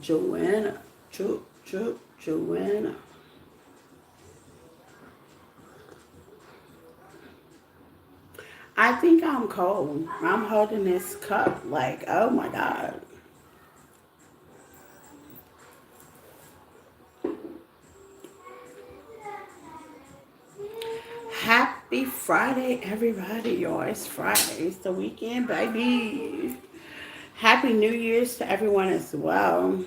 Joanna. Joanna. I think I'm cold. I'm holding this cup like, oh my God. Happy Friday, everybody. Y'all, it's Friday. It's the weekend, baby. Happy New Year's to everyone as well.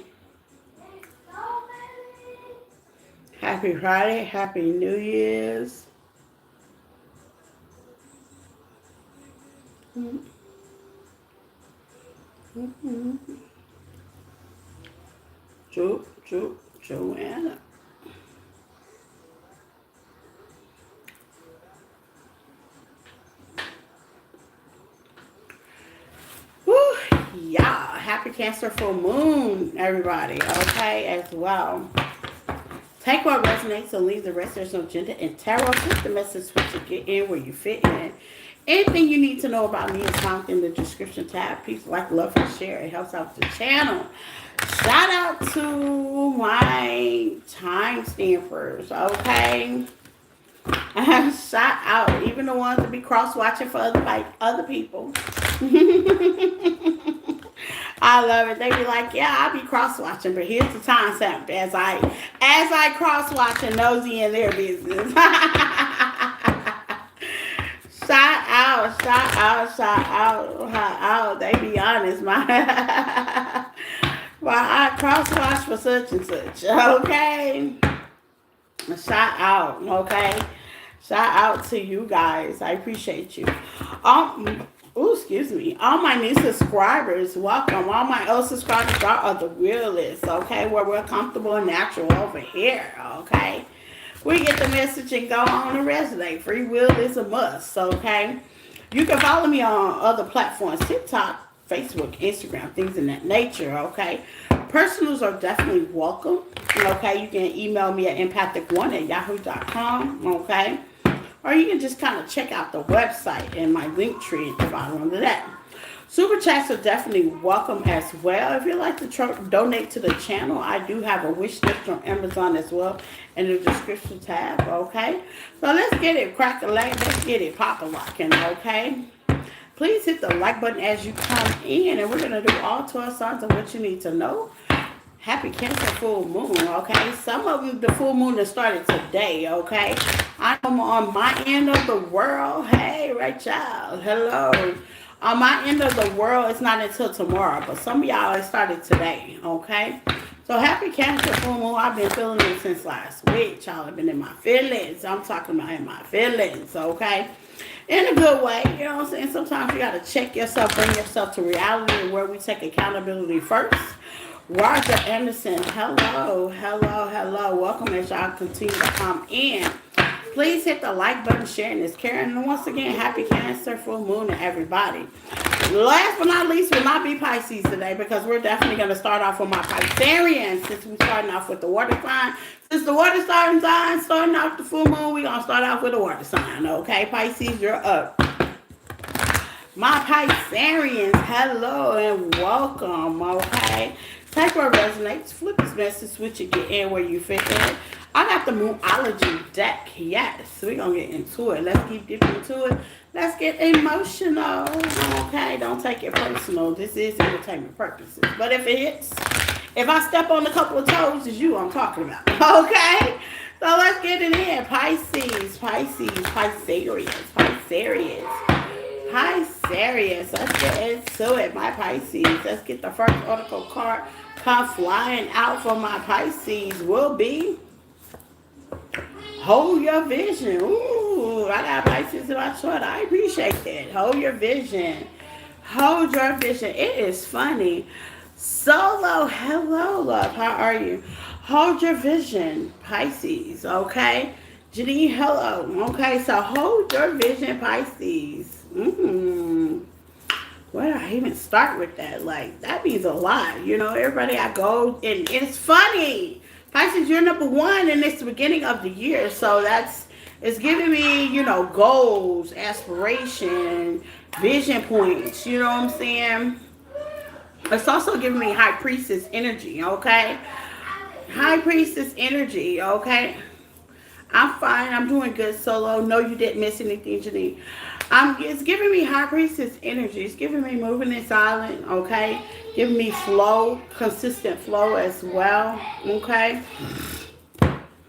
Happy Friday. Happy New Year's. Joanna. Woo, yeah. Happy Cancer full moon, everybody. Okay, as well. Take what resonates and leave the rest. There's no gender in tarot. Take the message what you get in where you fit in. Anything you need to know about me is found in the description tab. Peace, like, love, and share. It helps out the channel. Shout out to my time stampers, okay? Shout out, even the ones that be cross watching for other people. I love it. They be like, yeah, I'll be cross watching, but here's the time stamp as I cross watch and nosy in their business. Shout out. They be honest, well, I cross watch for such and such. Okay. Shout out, okay? Shout out to you guys. I appreciate you. Excuse me. All my new subscribers, welcome. All my old subscribers are the realists, okay? Where we're comfortable and natural over here, okay? We get the message and go on and resonate. Free will is a must, okay? You can follow me on other platforms, TikTok, Facebook, Instagram, things in that nature, okay? Personals are definitely welcome, okay? You can email me at empathic1@yahoo.com, okay? Or you can just kind of check out the website and my link tree at the bottom of that. Super chats are definitely welcome as well. If you'd like to donate to the channel, I do have a wish list from Amazon as well in the description tab, okay? So let's get it crack-a-lacking. Let's get it pop-a-locking, okay? Please hit the like button as you come in, and we're going to do all 12 signs of what you need to know. Happy Cancer full moon, okay? Some of them, the full moon has started today, okay? I'm on my end of the world. Hey, Rachel, hello. On my end of the world, it's not until tomorrow, but some of y'all it started today, okay? So happy Cancer full moon. I've been feeling it since last week. Y'all have been in my feelings. I'm talking about in my feelings, okay? In a good way, you know what I'm saying? Sometimes you got to check yourself, bring yourself to reality and where we take accountability first. Roger Anderson, hello. Welcome as y'all continue to come in. Please hit the like button, sharing this caring. And once again, happy Cancer full moon to everybody. Last but not least will not be Pisces today because we're definitely going to start off with my Pisceans since we're starting off with the water sign. Since the water sign starting off the full moon, we're going to start off with the water sign. Okay, Pisces, you're up. My Pisceans, hello and welcome. Okay. Take what resonates, flip this message, switch it, get in where you fit in. I got the Moonology deck. Yes, we're going to get into it. Let's keep dipping into it. Let's get emotional. Okay, don't take it personal. This is entertainment purposes. But if it hits, if I step on a couple of toes, it's you I'm talking about. Okay? So let's get it in. Pisces. Let's get into it, my Pisces. Let's get the first oracle card come flying out for my Pisces will be hold your vision. Ooh, I got Pisces in my chart. I appreciate that. Hold your vision. Hold your vision. It is funny. Solo, hello, love. How are you? Hold your vision, Pisces. Okay. Janine, hello. Okay, so hold your vision, Pisces. Where do I even start with that? Like, that means a lot. You know, everybody I go, and it's funny. Pisces, you're number one, and it's the beginning of the year. So it's giving me, you know, goals, aspiration, vision points. You know what I'm saying? It's also giving me High Priestess energy, okay? High Priestess energy, okay? I'm fine. I'm doing good solo. No, you didn't miss anything, Janine. It's giving me High Priestess energy. It's giving me moving in silent, okay? Giving me flow, consistent flow as well, okay?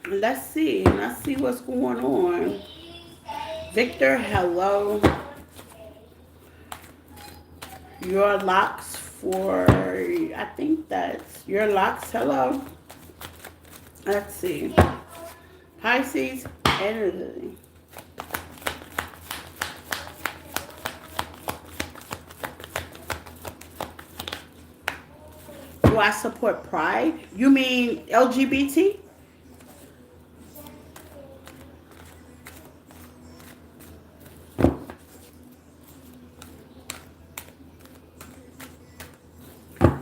Let's see. Let's see what's going on. Victor, hello. Your locks for, I think that's your locks, hello. Let's see. Pisces energy. Do I support pride? You mean LGBT?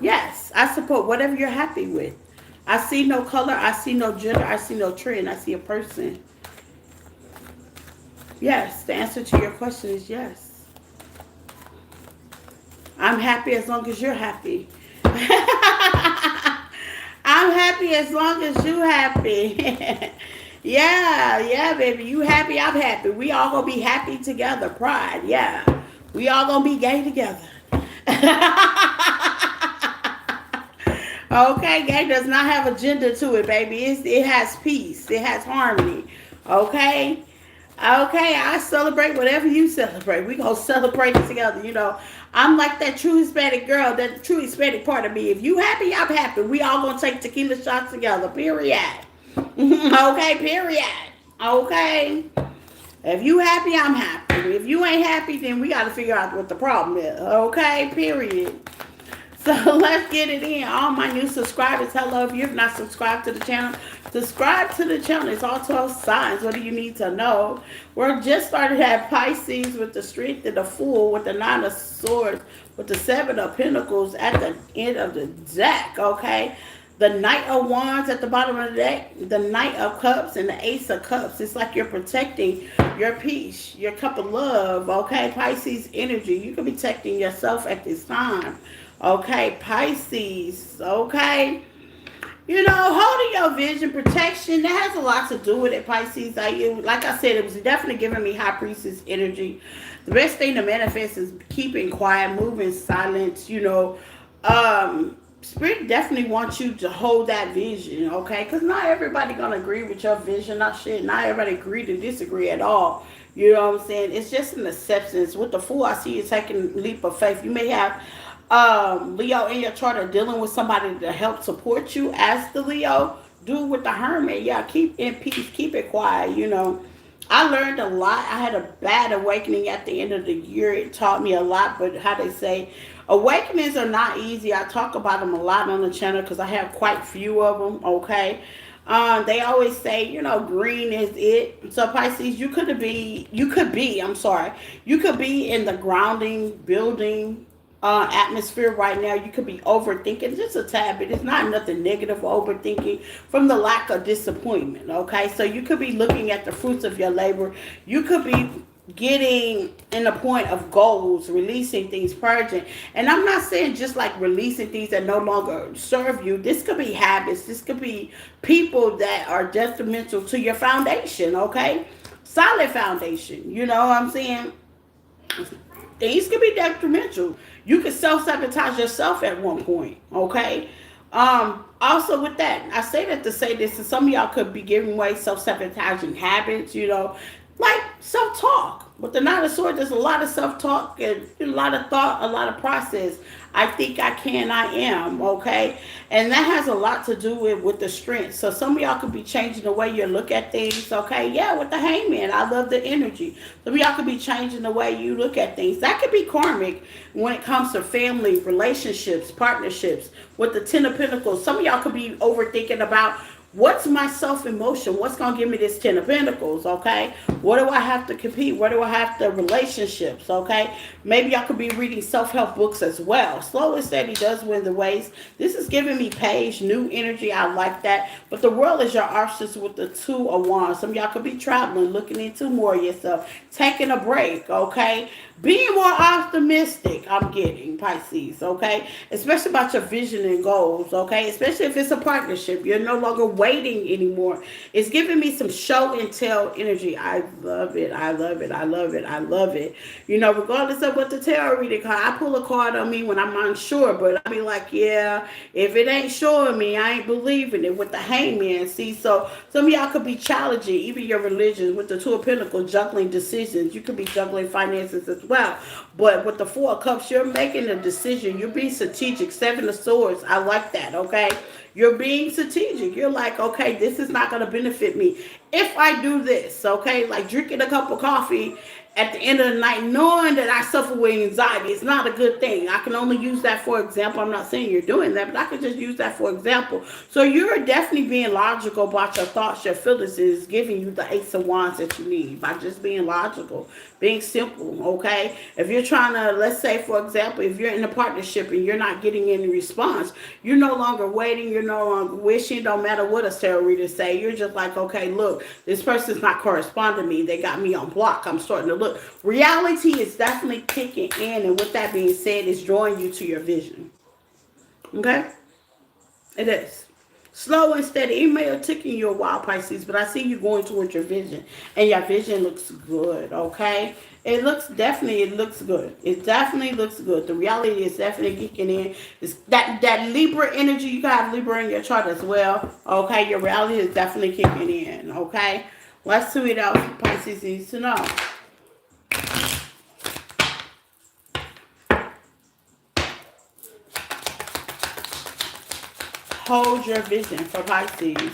Yes, I support whatever you're happy with. I see no color, I see no gender, I see no trend, I see a person. Yes, the answer to your question is yes. I'm happy as long as you're happy. I'm happy as long as you happy. Yeah, yeah, baby. You happy, I'm happy. We all gonna be happy together. Pride, yeah. We all gonna be gay together. Okay, gay does not have a gender to it, baby. It has peace. It has harmony. Okay? Okay, I celebrate whatever you celebrate. We gonna celebrate it together. I'm like that true Hispanic girl, that true Hispanic part of me. If you happy, I'm happy. We all gonna take tequila shots together. Period. Okay, period. Okay. If you happy, I'm happy. If you ain't happy, then we gotta figure out what the problem is. Okay, period. So let's get it in. All my new subscribers, hello. If you have not subscribed to the channel, subscribe to the channel. It's all 12 signs. What do you need to know? We're just started at Pisces with the Strength and the Fool, with the Nine of Swords, with the Seven of Pentacles at the end of the deck, okay? The Knight of Wands at the bottom of the deck, the Knight of Cups, and the Ace of Cups. It's like you're protecting your peace, your cup of love, okay? Pisces energy. You can be protecting yourself at this time. Okay, Pisces, okay? Holding your vision, protection, that has a lot to do with it, Pisces. Like I said, it was definitely giving me High Priestess energy. The best thing to manifest is keeping quiet, moving silence, Spirit definitely wants you to hold that vision, okay? Because not everybody going to agree with your vision, not everybody agree to disagree at all. You know what I'm saying? It's just an acceptance. With the Fool, I see you taking a leap of faith. You may have Leo in your chart are dealing with somebody to help support you as the Leo. Do with the Hermit. Yeah, keep in peace, keep it quiet. I learned a lot. I had a bad awakening at the end of the year. It taught me a lot, but how they say, awakenings are not easy. I talk about them a lot on the channel because I have quite few of them, okay? They always say, green is it. So Pisces, you could be in the grounding, building, atmosphere right now. You could be overthinking just a tad bit. It's not nothing negative overthinking from the lack of disappointment, okay? So you could be looking at the fruits of your labor. You could be getting in the point of goals, releasing things, purging. And I'm not saying just like releasing things that no longer serve you. This could be habits. This could be people that are detrimental to your foundation, okay? Solid foundation. You know what I'm saying? Things can be detrimental. You can self-sabotage yourself at one point, okay? Also with that, I say that to say this, and some of y'all could be giving away self-sabotaging habits, like self-talk. With the Nine of Swords, there's a lot of self-talk and a lot of thought, a lot of process. I think, I can, I am, okay? And that has a lot to do with the strength. So some of y'all could be changing the way you look at things, okay? Yeah, with the Hangman, I love the energy. Some of y'all could be changing the way you look at things. That could be karmic when it comes to family, relationships, partnerships. With the Ten of Pentacles, some of y'all could be overthinking about, what's my self-emotion? What's going to give me this Ten of Pentacles, okay? What do I have to compete? What do I have to relationships, okay? Maybe y'all could be reading self-help books as well. Slow and steady does win the race. This is giving me page, new energy. I like that. But the world is your arsenal with the Two of Wands. Some of y'all could be traveling, looking into more of yourself, taking a break, okay? Being more optimistic, I'm getting, Pisces, okay? Especially about your vision and goals, okay? Especially if it's a partnership. You're no longer waiting anymore. It's giving me some show and tell energy. I love it. I love it. I love it. I love it. You know, regardless of what the tarot reading card, I pull a card on me when I'm unsure, but I be like, yeah, if it ain't showing me, I ain't believing it with the hangman. See, so some of y'all could be challenging, even your religions, with the Two of Pentacles, juggling decisions. You could be juggling finances as well. But with the Four of Cups, you're making a decision. You're being strategic. Seven of Swords, I like that, okay? You're being strategic. You're like, okay, this is not going to benefit me if I do this, okay? Like drinking a cup of coffee at the end of the night, knowing that I suffer with anxiety, it's not a good thing. I can only use that for example. I'm not saying you're doing that, but I can just use that for example. So you're definitely being logical about your thoughts, your feelings is giving you the Ace of Wands that you need by just being logical, being simple, okay? If you're trying to, let's say, for example, if you're in a partnership and you're not getting any response, you're no longer waiting, you're no longer wishing, don't matter what a tarot reader say. You're just like, okay, look, this person's not corresponding to me. They got me on block. I'm starting to look. Reality is definitely kicking in, and with that being said, it's drawing you to your vision. Okay? It is. Slow and steady. It may have taken you a while, Pisces, but I see you going towards your vision. And your vision looks good, okay? It looks good. It definitely looks good. The reality is definitely kicking in. It's that Libra energy, you got Libra in your chart as well, okay? Your reality is definitely kicking in, okay? Let's see what else Pisces needs to know. Hold your vision for Pisces.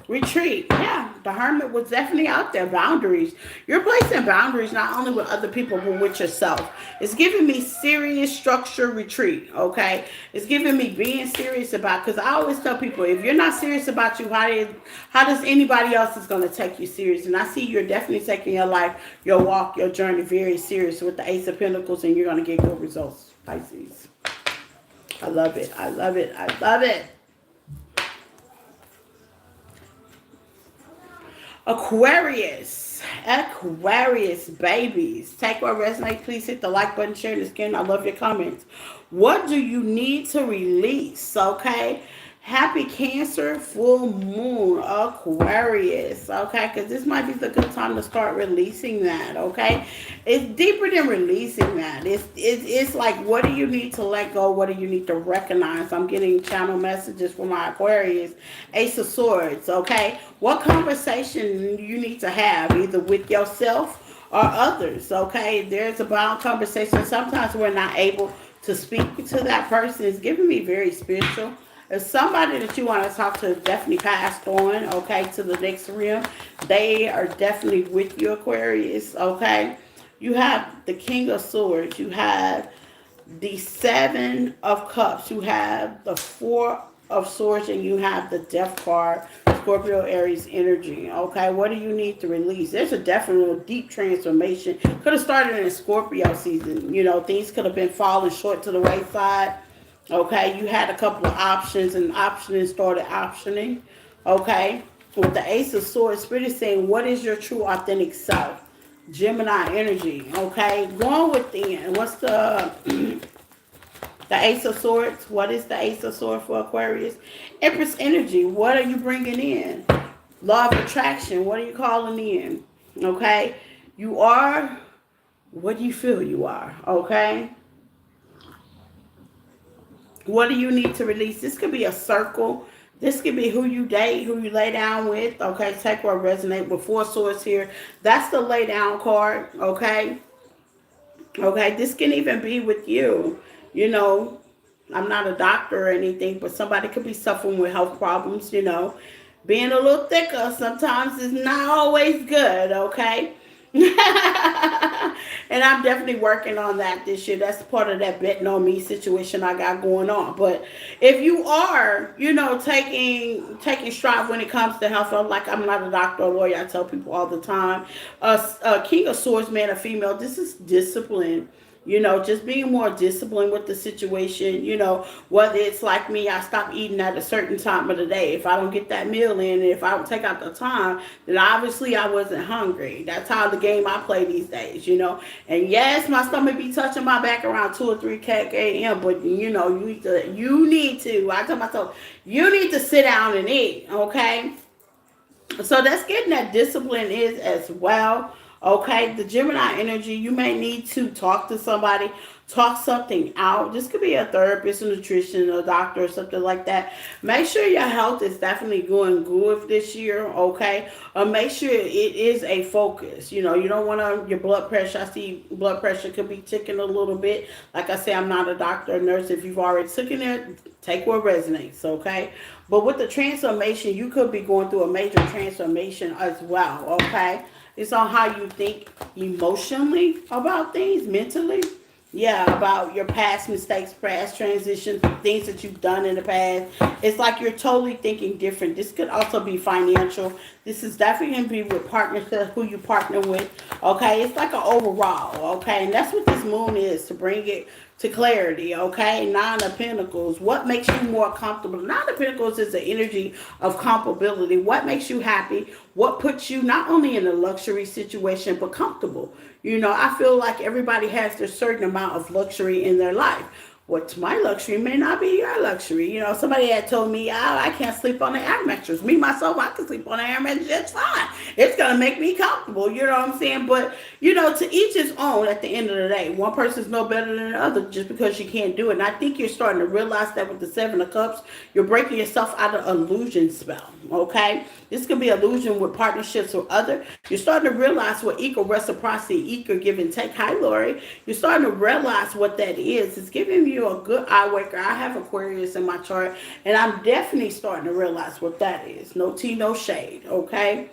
Retreat. Yeah, the Hermit was definitely out there. Boundaries. You're placing boundaries not only with other people, but with yourself. It's giving me serious structure retreat, okay? It's giving me being serious about, because I always tell people, if you're not serious about you, how does anybody else is going to take you serious? And I see you're definitely taking your life, your walk, your journey very serious with the Ace of Pentacles, and you're going to get good results, Pisces. I love it. I love it. I love it. Aquarius. Aquarius babies. Take what resonates. Please hit the like button, share this again. I love your comments. What do you need to release? Okay. Happy Cancer full moon Aquarius, okay, because this might be the good time to start releasing that, okay? It's deeper than releasing that. It's like, what do you need to let go? What do you need to recognize? I'm getting channel messages from my Aquarius. Ace of Swords, okay? What conversation you need to have, either with yourself or others, okay? There's a bound conversation. Sometimes we're not able to speak to that person. It's giving me very spiritual. If somebody that you want to talk to definitely passed on, okay, to the next realm, they are definitely with you, Aquarius, okay? You have the King of Swords. You have the Seven of Cups. You have the Four of Swords, and you have the Death card, Scorpio, Aries energy, okay? What do you need to release? There's a definite deep transformation. Could have started in Scorpio season. You know, things could have been falling short to the wayside. Okay, you had a couple of options and optioning started optioning. Okay, with the Ace of Swords, Spirit is saying, what is your true authentic self? Gemini energy. Okay, going within. What's the Ace of Swords? What is the Ace of Swords for Aquarius? Empress energy. What are you bringing in? Law of attraction. What are you calling in? Okay, you are what do you feel you are. Okay. What do you need to release? This could be a circle. This could be who you date, who you lay down with. Okay, take what resonate with Four Swords here. That's the lay down card. Okay. Okay, this can even be with you. You know, I'm not a doctor or anything, but somebody could be suffering with health problems, you know. Being a little thicker sometimes is not always good, okay? And I'm definitely working on that this year. That's part of that betting on me situation I got going on. But if you are, you know, taking strides when it comes to health, I'm not a doctor or lawyer. I tell people all the time, King of Swords, man or female, this is discipline. You know, just being more disciplined with the situation. You know, whether it's like me, I stop eating at a certain time of the day. If I don't get that meal in, and if I don't take out the time, then obviously I wasn't hungry. That's how the game I play these days, you know. And yes, my stomach be touching my back around 2 or 3 a.m., but you know, you need to, I tell myself, you need to sit down and eat, okay? So that's getting that discipline is as well. Okay, the Gemini energy, you may need to talk to somebody, talk something out. This could be a therapist, a nutrition, a doctor, or something like that. Make sure your health is definitely going good this year, okay? Make sure it is a focus. You know, you don't want to, your blood pressure, I see blood pressure could be ticking a little bit. Like I say, I'm not a doctor or nurse. If you've already taken it, take what resonates, okay? But with the transformation, you could be going through a major transformation as well, okay? It's on how you think emotionally about things, mentally. Yeah, about your past mistakes, past transitions, things that you've done in the past. It's like you're totally thinking different. This could also be financial. This is definitely going to be with partnership, who you partner with. Okay, it's like an overall. Okay, and that's what this moon is, to bring it to clarity. Okay, Nine of Pentacles. What makes you more comfortable? Nine of Pentacles is the energy of comfortability. What makes you happy? What puts you not only in a luxury situation but comfortable? You know, I feel like everybody has a certain amount of luxury in their life. What's my luxury may not be your luxury. You know, somebody had told me, oh, I can't sleep on the air mattress. Me, myself, I can sleep on the air mattress just fine. It's going to make me comfortable. You know what I'm saying? But, you know, to each his own at the end of the day. One person's no better than the other just because you can't do it. And I think you're starting to realize that with the Seven of Cups, you're breaking yourself out of illusion spell. Okay? This could be illusion with partnerships with other. You're starting to realize what equal reciprocity, equal give and take. Hi, Lori. You're starting to realize what that is. It's giving you a good eye waker. I have Aquarius in my chart, and I'm definitely starting to realize what that is. No tea, no shade, okay?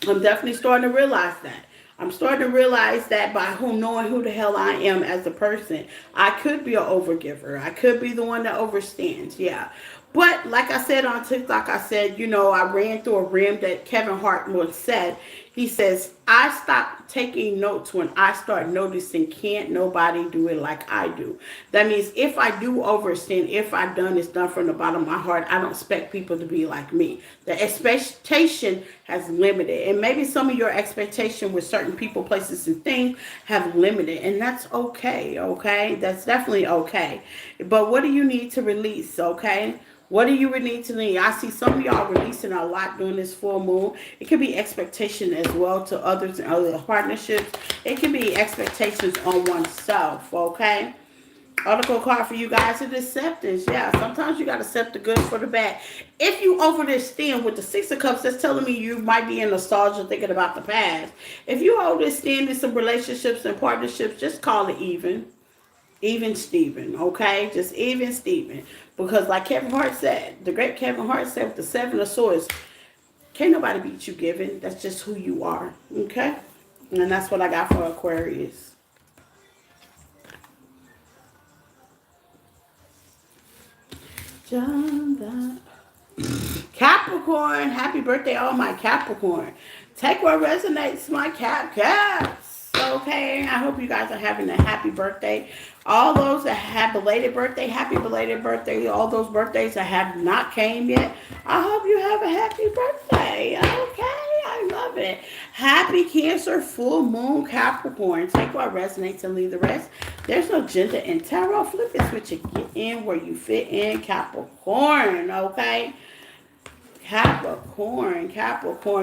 I'm definitely starting to realize that. I'm starting to realize that by knowing who the hell I am as a person, I could be an overgiver. I could be the one that overstands, yeah. But like I said on TikTok, I said, you know, I ran through a rim that Kevin Hart once said. He says, I stop taking notes when I start noticing can't nobody do it like I do. That means if I do overstand, if I've done it's done from the bottom of my heart, I don't expect people to be like me. The expectation has limited. And maybe some of your expectation with certain people, places, and things have limited. And that's okay, okay? That's definitely okay. But what do you need to release, okay? What do you need to need? I see some of y'all releasing a lot during this full moon. It could be expectation as well to others and other partnerships. It can be expectations on oneself, okay? Article card for you guys is acceptance. Yeah, sometimes you got to accept the good for the bad. If you overextend with the Six of Cups, that's telling me you might be in nostalgia thinking about the past. If you overextend in some relationships and partnerships, just call it even. Even Steven, okay? Just even Steven. Because like Kevin Hart said, the great Kevin Hart said with the Seven of Swords, can't nobody beat you giving. That's just who you are, okay? And that's what I got for Aquarius. Capricorn, happy birthday, all my Capricorn. Take what resonates, my caps. Okay, I hope you guys are having a happy birthday. All those that have belated birthday, happy belated birthday. All those birthdays that have not came yet, I hope you have a happy birthday. Okay, I love it. Happy Cancer, full moon, Capricorn. Take what resonates and leave the rest. There's no gender in tarot. Flip it, switch it, get in where you fit in, Capricorn. Okay. Capricorn.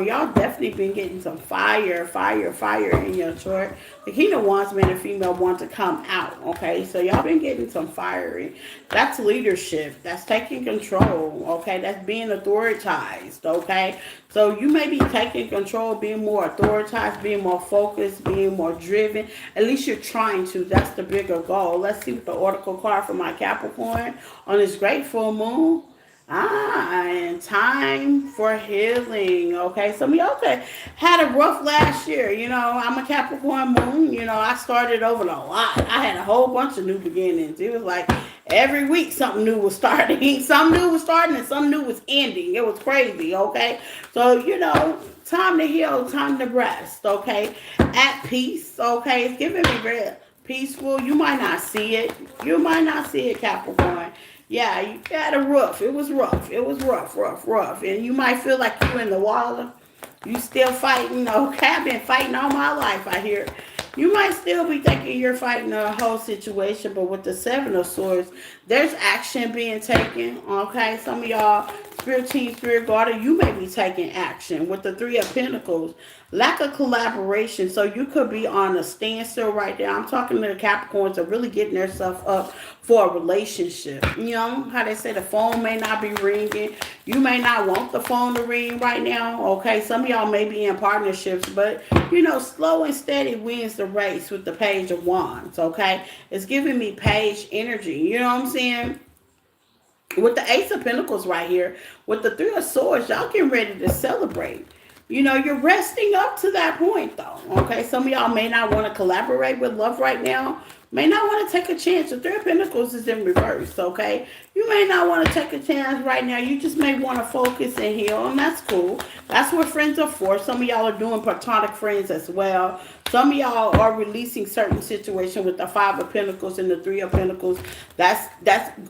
Y'all definitely been getting some fire in your chart. The King of Wands, man and female, want to come out. Okay, so y'all been getting some fiery. That's leadership. That's taking control. Okay, that's being authorized. Okay, so you may be taking control, being more authorized, being more focused, being more driven. At least you're trying to. That's the bigger goal. Let's see what the oracle card for my Capricorn on this great full moon. And time for healing. Okay, some of y'all had a rough last year. You know, I'm a Capricorn moon. You know, I started over a lot. I had a whole bunch of new beginnings. It was like every week something new was starting. Some new was starting and some new was ending. It was crazy. Okay, so you know, time to heal, time to rest. Okay, at peace. Okay, it's giving me peaceful. You might not see it. You might not see it, Capricorn. Yeah, you had a rough. It was rough. It was rough, rough, rough. And you might feel like you in the water. You still fighting. Okay, I've been fighting all my life, I hear. You might still be thinking you're fighting a whole situation, but with the Seven of Swords, there's action being taken. Okay, some of y'all, Spirit Team, Spirit Guardian, you may be taking action. With the Three of Pentacles, lack of collaboration. So you could be on a standstill right now. I'm talking to the Capricorns that are really getting their stuff up for a relationship. You know how they say the phone may not be ringing. You may not want the phone to ring right now. Okay, some of y'all may be in partnerships, but you know, slow and steady wins the race with the Page of Wands. Okay, it's giving me page energy. You know what I'm saying? With the Ace of Pentacles right here, with the Three of Swords, y'all getting ready to celebrate. You know, you're resting up to that point, though. Okay, some of y'all may not want to collaborate with love right now. May not want to take a chance. The Three of Pentacles is in reverse, okay? You may not want to take a chance right now. You just may want to focus and heal, and that's cool. That's what friends are for. Some of y'all are doing platonic friends as well. Some of y'all are releasing certain situations with the Five of Pentacles and the Three of Pentacles. That's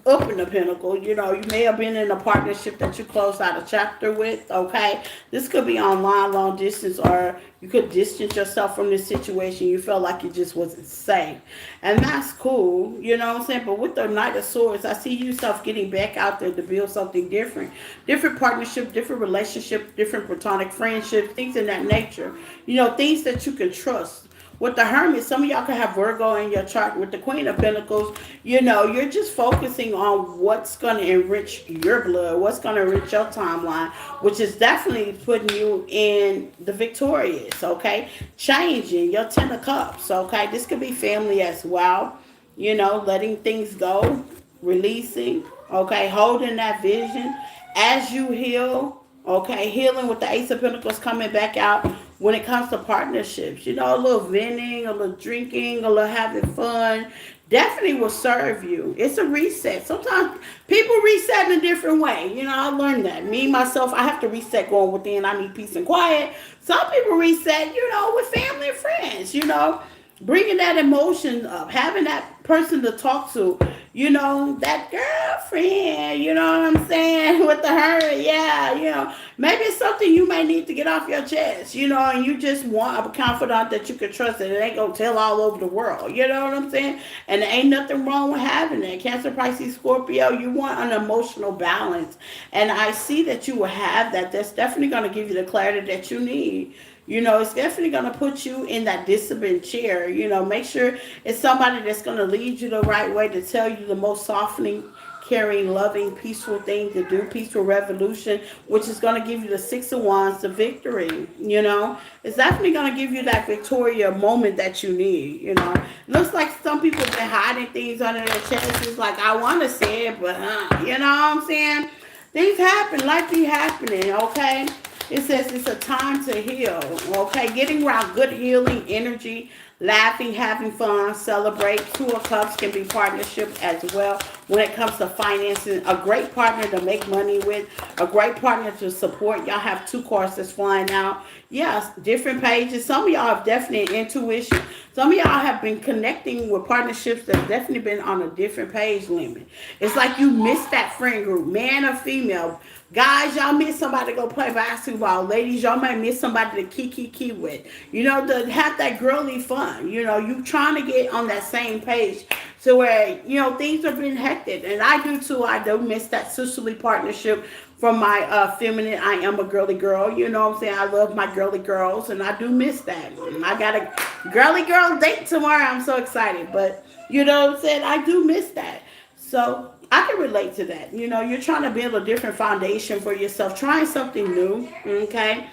up in the pinnacle. You know, you may have been in a partnership that you closed out a chapter with, okay? This could be online, long distance, or you could distance yourself from this situation. You felt like it just wasn't safe. And that's cool, you know what I'm saying? But with the Knight of Swords, I see yourself getting back out there to build something different. Different partnership, different relationship, different platonic friendships, things in that nature. You know, things that you can trust. With the Hermit, some of y'all can have Virgo in your chart. With the Queen of Pentacles, you know, you're just focusing on what's going to enrich your blood, what's going to enrich your timeline, which is definitely putting you in the victorious, okay? Changing your Ten of Cups, okay? This could be family as well, you know, letting things go, releasing, okay? Holding that vision as you heal, okay? Healing with the Ace of Pentacles coming back out. When it comes to partnerships, you know, a little venting, a little drinking, a little having fun, definitely will serve you. It's a reset. Sometimes people reset in a different way. You know, I learned that. Me, myself, I have to reset going within. I need peace and quiet. Some people reset, you know, with family and friends, you know, bringing that emotion up, having that person to talk to, you know, that girlfriend, you know what I'm saying, with the her, yeah, you know, maybe it's something you may need to get off your chest, you know, and you just want a confidant that you can trust and it ain't gonna tell all over the world, you know what I'm saying, and there ain't nothing wrong with having that. Cancer, Pisces, Scorpio, you want an emotional balance, and I see that you will have that. That's definitely gonna give you the clarity that you need. You know, it's definitely going to put you in that disciplined chair. You know, make sure it's somebody that's going to lead you the right way, to tell you the most softening, caring, loving, peaceful thing to do, peaceful revolution, which is going to give you the Six of Wands, the victory. You know, it's definitely going to give you that Victoria moment that you need. You know, looks like some people have been hiding things under their chest. It's like, I want to say it, but you know what I'm saying? Things happen, life be happening, okay? It says it's a time to heal, okay? Getting around good healing energy, laughing, having fun, celebrate. Two of Cups can be partnership as well when it comes to financing. A great partner to make money with, a great partner to support. Y'all have two cards that's flying out. Yes, different pages. Some of y'all have definitely intuition. Some of y'all have been connecting with partnerships that's definitely been on a different page limit. It's like you missed that friend group, man or female. Guys, y'all miss somebody to go play basketball. Ladies, y'all might miss somebody to kiki with. You know, to have that girly fun. You know, you trying to get on that same page. So where, you know, things have been hectic. And I do too. I do miss that sisterly partnership from my feminine. I am a girly girl. You know what I'm saying? I love my girly girls. And I do miss that. I got a girly girl date tomorrow. I'm so excited. But, you know what I'm saying? I do miss that. So I can relate to that. You know, you're trying to build a different foundation for yourself, trying something new, okay?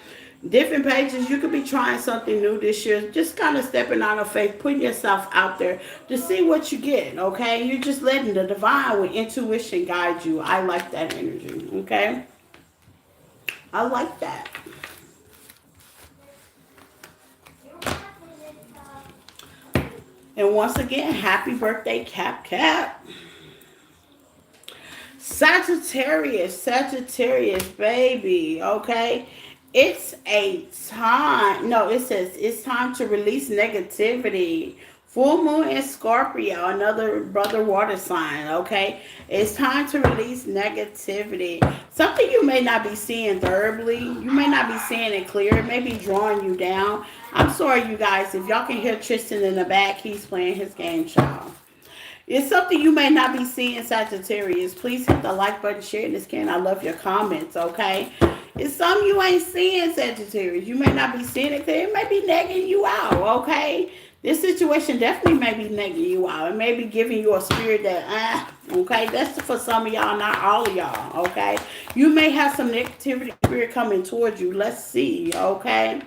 Different pages, you could be trying something new this year, just kind of stepping out of faith, putting yourself out there to see what you get, okay? You're just letting the divine with intuition guide you. I like that energy, okay? I like that. And once again, happy birthday, Cap. Sagittarius, baby, okay? It's a time, no, it says it's time to release negativity Full moon in Scorpio, another brother water sign, okay? It's time to release negativity. Something you may not be seeing verbally. You may not be seeing it clear. It may be drawing you down. I'm sorry, you guys. If y'all can hear Tristan in the back, he's playing his game, child. It's something you may not be seeing, Sagittarius. Please hit the like button, share this can. I love your comments, okay? It's something you ain't seeing, Sagittarius. You may not be seeing it clear. It may be negging you out, okay? This situation definitely may be negging you out. It may be giving you a spirit that, okay? That's for some of y'all, not all of y'all, okay? You may have some negativity spirit coming towards you. Let's see, okay?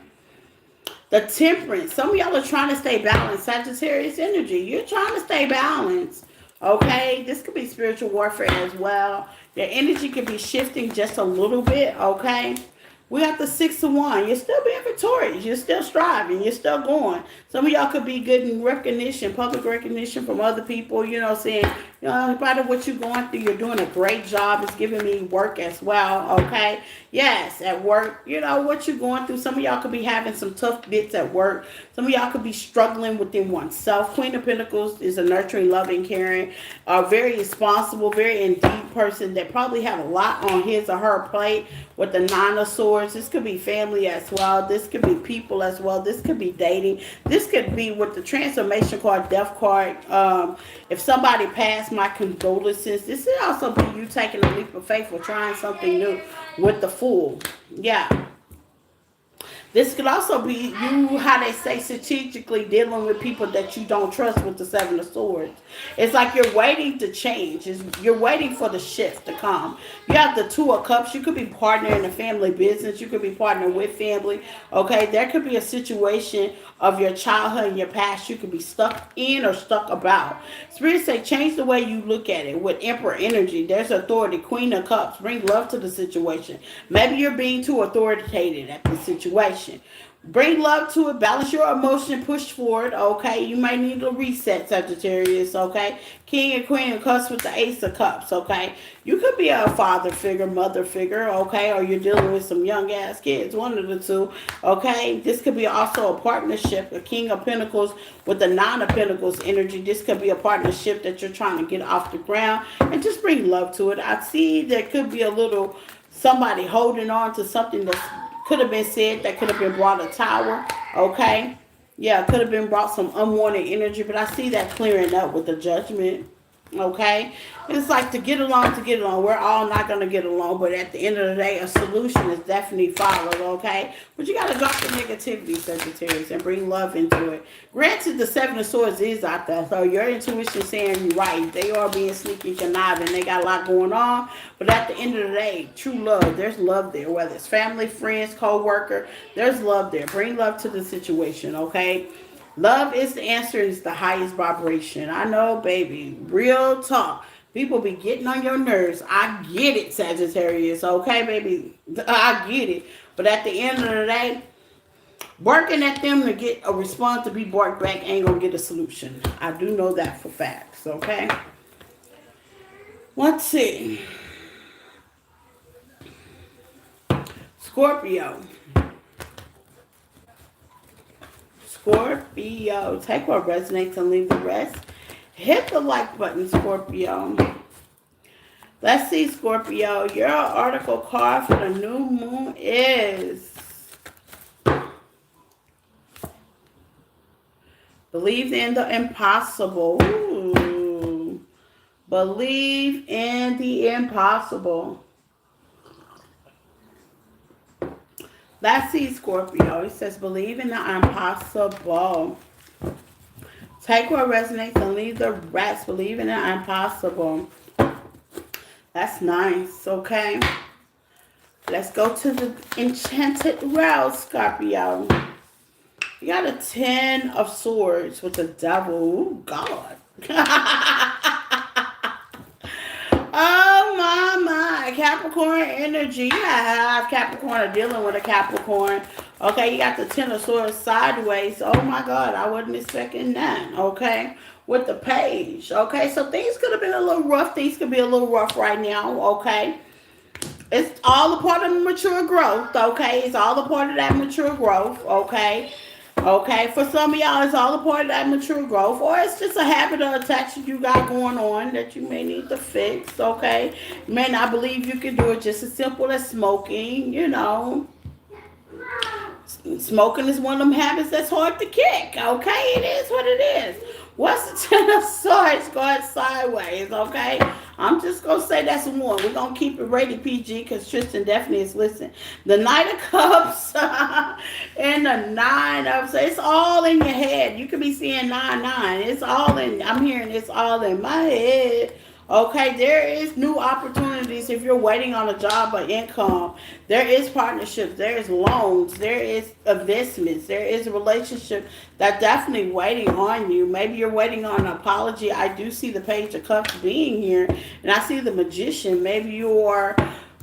The temperance. Some of y'all are trying to stay balanced. Sagittarius energy. You're trying to stay balanced. Okay? This could be spiritual warfare as well. Your energy could be shifting just a little bit. Okay? We got the 6 of Wands. You're still being victorious. You're still striving. You're still going. Some of y'all could be getting recognition, public recognition from other people, saying, no matter what you're going through, you're doing a great job. It's giving me work as well, okay? Yes, at work, what you're going through. Some of y'all could be having some tough bits at work. Some of y'all could be struggling within oneself. Queen of Pentacles is a nurturing, loving, caring, very responsible, very in deep person that probably have a lot on his or her plate with the 9 of Swords. This could be family as well. This could be people as well. This could be dating. This could be with the transformation card, death card. If somebody passed, my condolences. This could also be you taking a leap of faith or trying something new with the Fool. Yeah. This could also be you, how they say, strategically dealing with people that you don't trust with the 7 of Swords. It's like you're waiting to change. You're waiting for the shift to come. You have the 2 of Cups. You could be partnering in a family business. You could be partnering with family. Okay, there could be a situation of your childhood and your past you could be stuck in or stuck about. Spirit say change the way you look at it. With Emperor energy, there's authority. Queen of Cups, bring love to the situation. Maybe you're being too authoritative at the situation. Bring love to it. Balance your emotion. Push forward. Okay. You might need a reset, Sagittarius. Okay. King and Queen of Cups with the Ace of Cups. Okay. You could be a father figure, mother figure. Okay. Or you're dealing with some young ass kids. One of the two. Okay. This could be also a partnership. A King of Pentacles with the 9 of Pentacles energy. This could be a partnership that you're trying to get off the ground. And just bring love to it. I see there could be a little somebody holding on to something that's could have been said, that could have been brought a tower, okay? Yeah, could have been brought some unwanted energy, but I see that clearing up with the Judgment, okay? It's like to get along. We're all not going to get along, but at the end of the day, a solution is definitely followed, okay? But you got to drop the negativity, Sagittarius, and bring love into it. Granted, the 7 of Swords is out there, so your intuition is saying you're right. They are being sneaky, conniving. They got a lot going on, but at the end of the day, true love, there's love there. Whether it's family, friends, co-worker, there's love there. Bring love to the situation, okay? Love is the answer. It's the highest vibration. I know, baby. Real talk. People be getting on your nerves. I get it, Sagittarius. Okay, baby? I get it. But at the end of the day, working at them to get a response to be barked back ain't going to get a solution. I do know that for facts, okay? Let's see. Scorpio. Scorpio. Take what resonates and leave the rest. Hit the like button, Scorpio. Let's see, Scorpio. Your article card for the new moon is believe in the impossible. Ooh. Believe in the impossible. Let's see, Scorpio. It says believe in the impossible. Take what resonates and leave the rest. Believe in the impossible. That's nice, okay? Let's go to the enchanted realm, Scorpio. You got a 10 of Swords with the Devil. Oh, God. Oh, my. Capricorn energy. You have Capricorn or dealing with a Capricorn. Okay, you got the 10 of Swords sideways. Oh, my God. I wasn't expecting that, okay? With the Page, okay? So things could have been a little rough. Things could be a little rough right now, okay? It's all a part of mature growth, okay? It's all a part of that mature growth, okay? Okay, for some of y'all, it's all a part of that mature growth, or it's just a habit or attachment you got going on that you may need to fix. Okay, you may not believe you can do it just as simple as smoking. Smoking is one of them habits that's hard to kick. Okay, it is what it is. What's the ten of swords going sideways? Okay, I'm just gonna say that's one. We're gonna keep it rated PG because Tristan definitely is listening. The Knight of Cups and the Nine of, so it's all in your head. You could be seeing 9-9. It's all in. I'm hearing it's all in my head. Okay, there is new opportunities if you're waiting on a job or income. There is partnerships, there is loans, there is investments, there is a relationship that's definitely waiting on you. Maybe you're waiting on an apology. I do see the Page of Cups being here, and I see the Magician. Maybe you are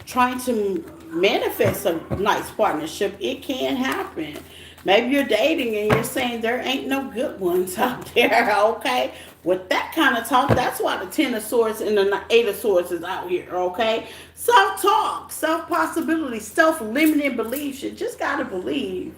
trying to manifest a nice partnership. It can happen. Maybe you're dating and you're saying there ain't no good ones out there, okay? With that kind of talk, that's why the Ten of Swords and the Eight of Swords is out here, okay? Self-talk, self-possibility, self-limiting beliefs. You just got to believe.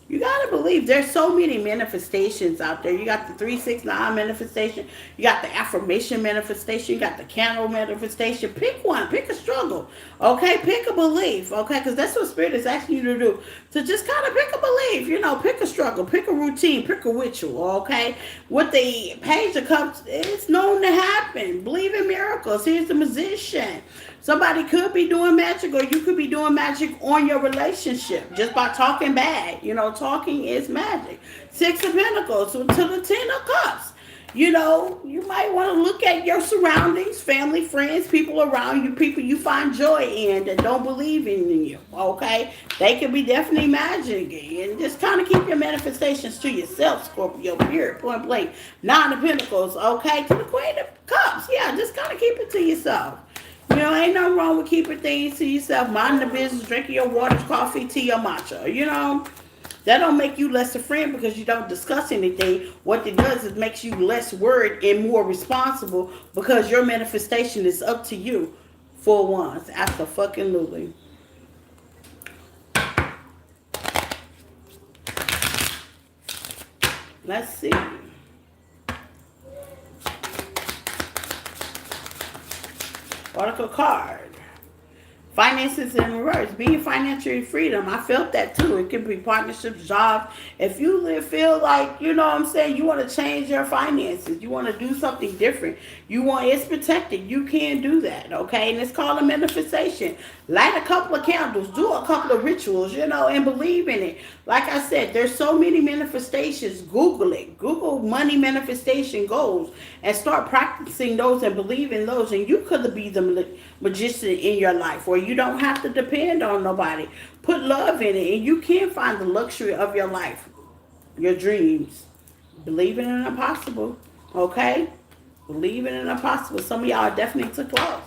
You gotta believe there's so many manifestations out there. You got the 369 manifestation, you got the affirmation manifestation, you got the candle manifestation. Pick one, pick a struggle, okay? Pick a belief, okay? Because that's what Spirit is asking you to do. To just kind of pick a belief, pick a struggle, pick a routine, pick a ritual, okay? With the Page of Cups, it's known to happen. Believe in miracles. Here's the Magician. Somebody could be doing magic, or you could be doing magic on your relationship just by talking bad. Talking is magic. Six of Pentacles to the Ten of Cups. You might want to look at your surroundings, family, friends, people around you, people you find joy in that don't believe in you, okay? They could be definitely magic, and just kind of keep your manifestations to yourself, Scorpio, period, point blank. Nine of Pentacles, okay? To the Queen of Cups, yeah, just kind of keep it to yourself. Ain't nothing wrong with keeping things to yourself, minding the business, drinking your water, coffee, tea, or matcha, That don't make you less a friend because you don't discuss anything. What it does is makes you less worried and more responsible because your manifestation is up to you for once. Absolutely. Let's see. Oracle card. Finances in reverse. Being financially freedom. I felt that too. It could be partnerships, jobs. If you feel like, you want to change your finances. You want to do something different. It's protected. You can do that, okay? And it's called a manifestation. Light a couple of candles. Do a couple of rituals, and believe in it. Like I said, there's so many manifestations. Google it. Google money manifestation goals and start practicing those and believe in those. And you could be the magician in your life, or you don't have to depend on nobody. Put love in it, and you can find the luxury of your life, your dreams. Believe in an impossible, okay? Believe in an impossible. Some of y'all definitely took loss.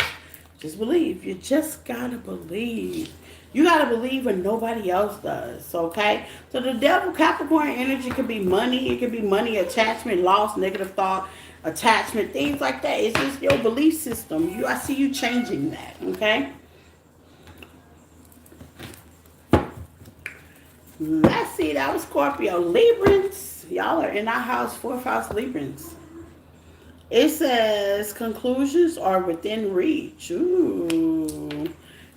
Just believe. You just gotta believe. You gotta believe when nobody else does, okay? So the Devil Capricorn energy could be money. It could be money, attachment, loss, negative thought, attachment, things like that. It's just your belief system. I see you changing that, okay? Let's see, that was Scorpio. Librans, y'all are in our house, 4th house Librans. It says conclusions are within reach. Ooh,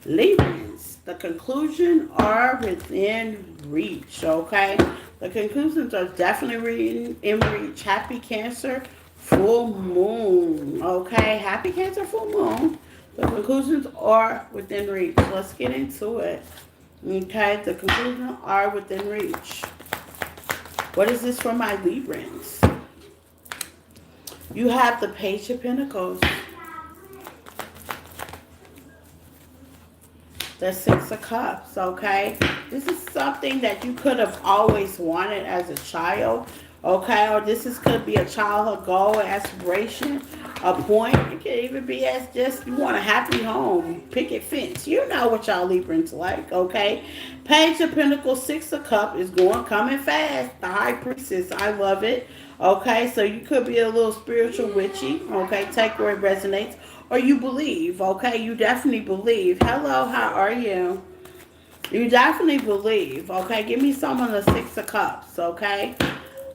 Librans, the conclusions are within reach, okay? The conclusions are definitely in reach. Happy Cancer, full moon, okay? Happy Cancer, full moon. The conclusions are within reach. Let's get into it. Okay, the conclusions are within reach. What is this for my Librans? You have the Page of Pentacles. The Six of Cups, okay? This is something that you could have always wanted as a child, okay? Or could be a childhood goal, aspiration, a point. It could even be as just you want a happy home, picket fence. You know what y'all Librans like, okay? Page of Pentacles, Six of Cups is coming fast. The High Priestess, I love it. Okay, so you could be a little spiritual witchy, okay? Take where it resonates. Or you believe, okay? You definitely believe. Hello, how are you? You definitely believe, okay? Give me some on the Six of Cups, okay?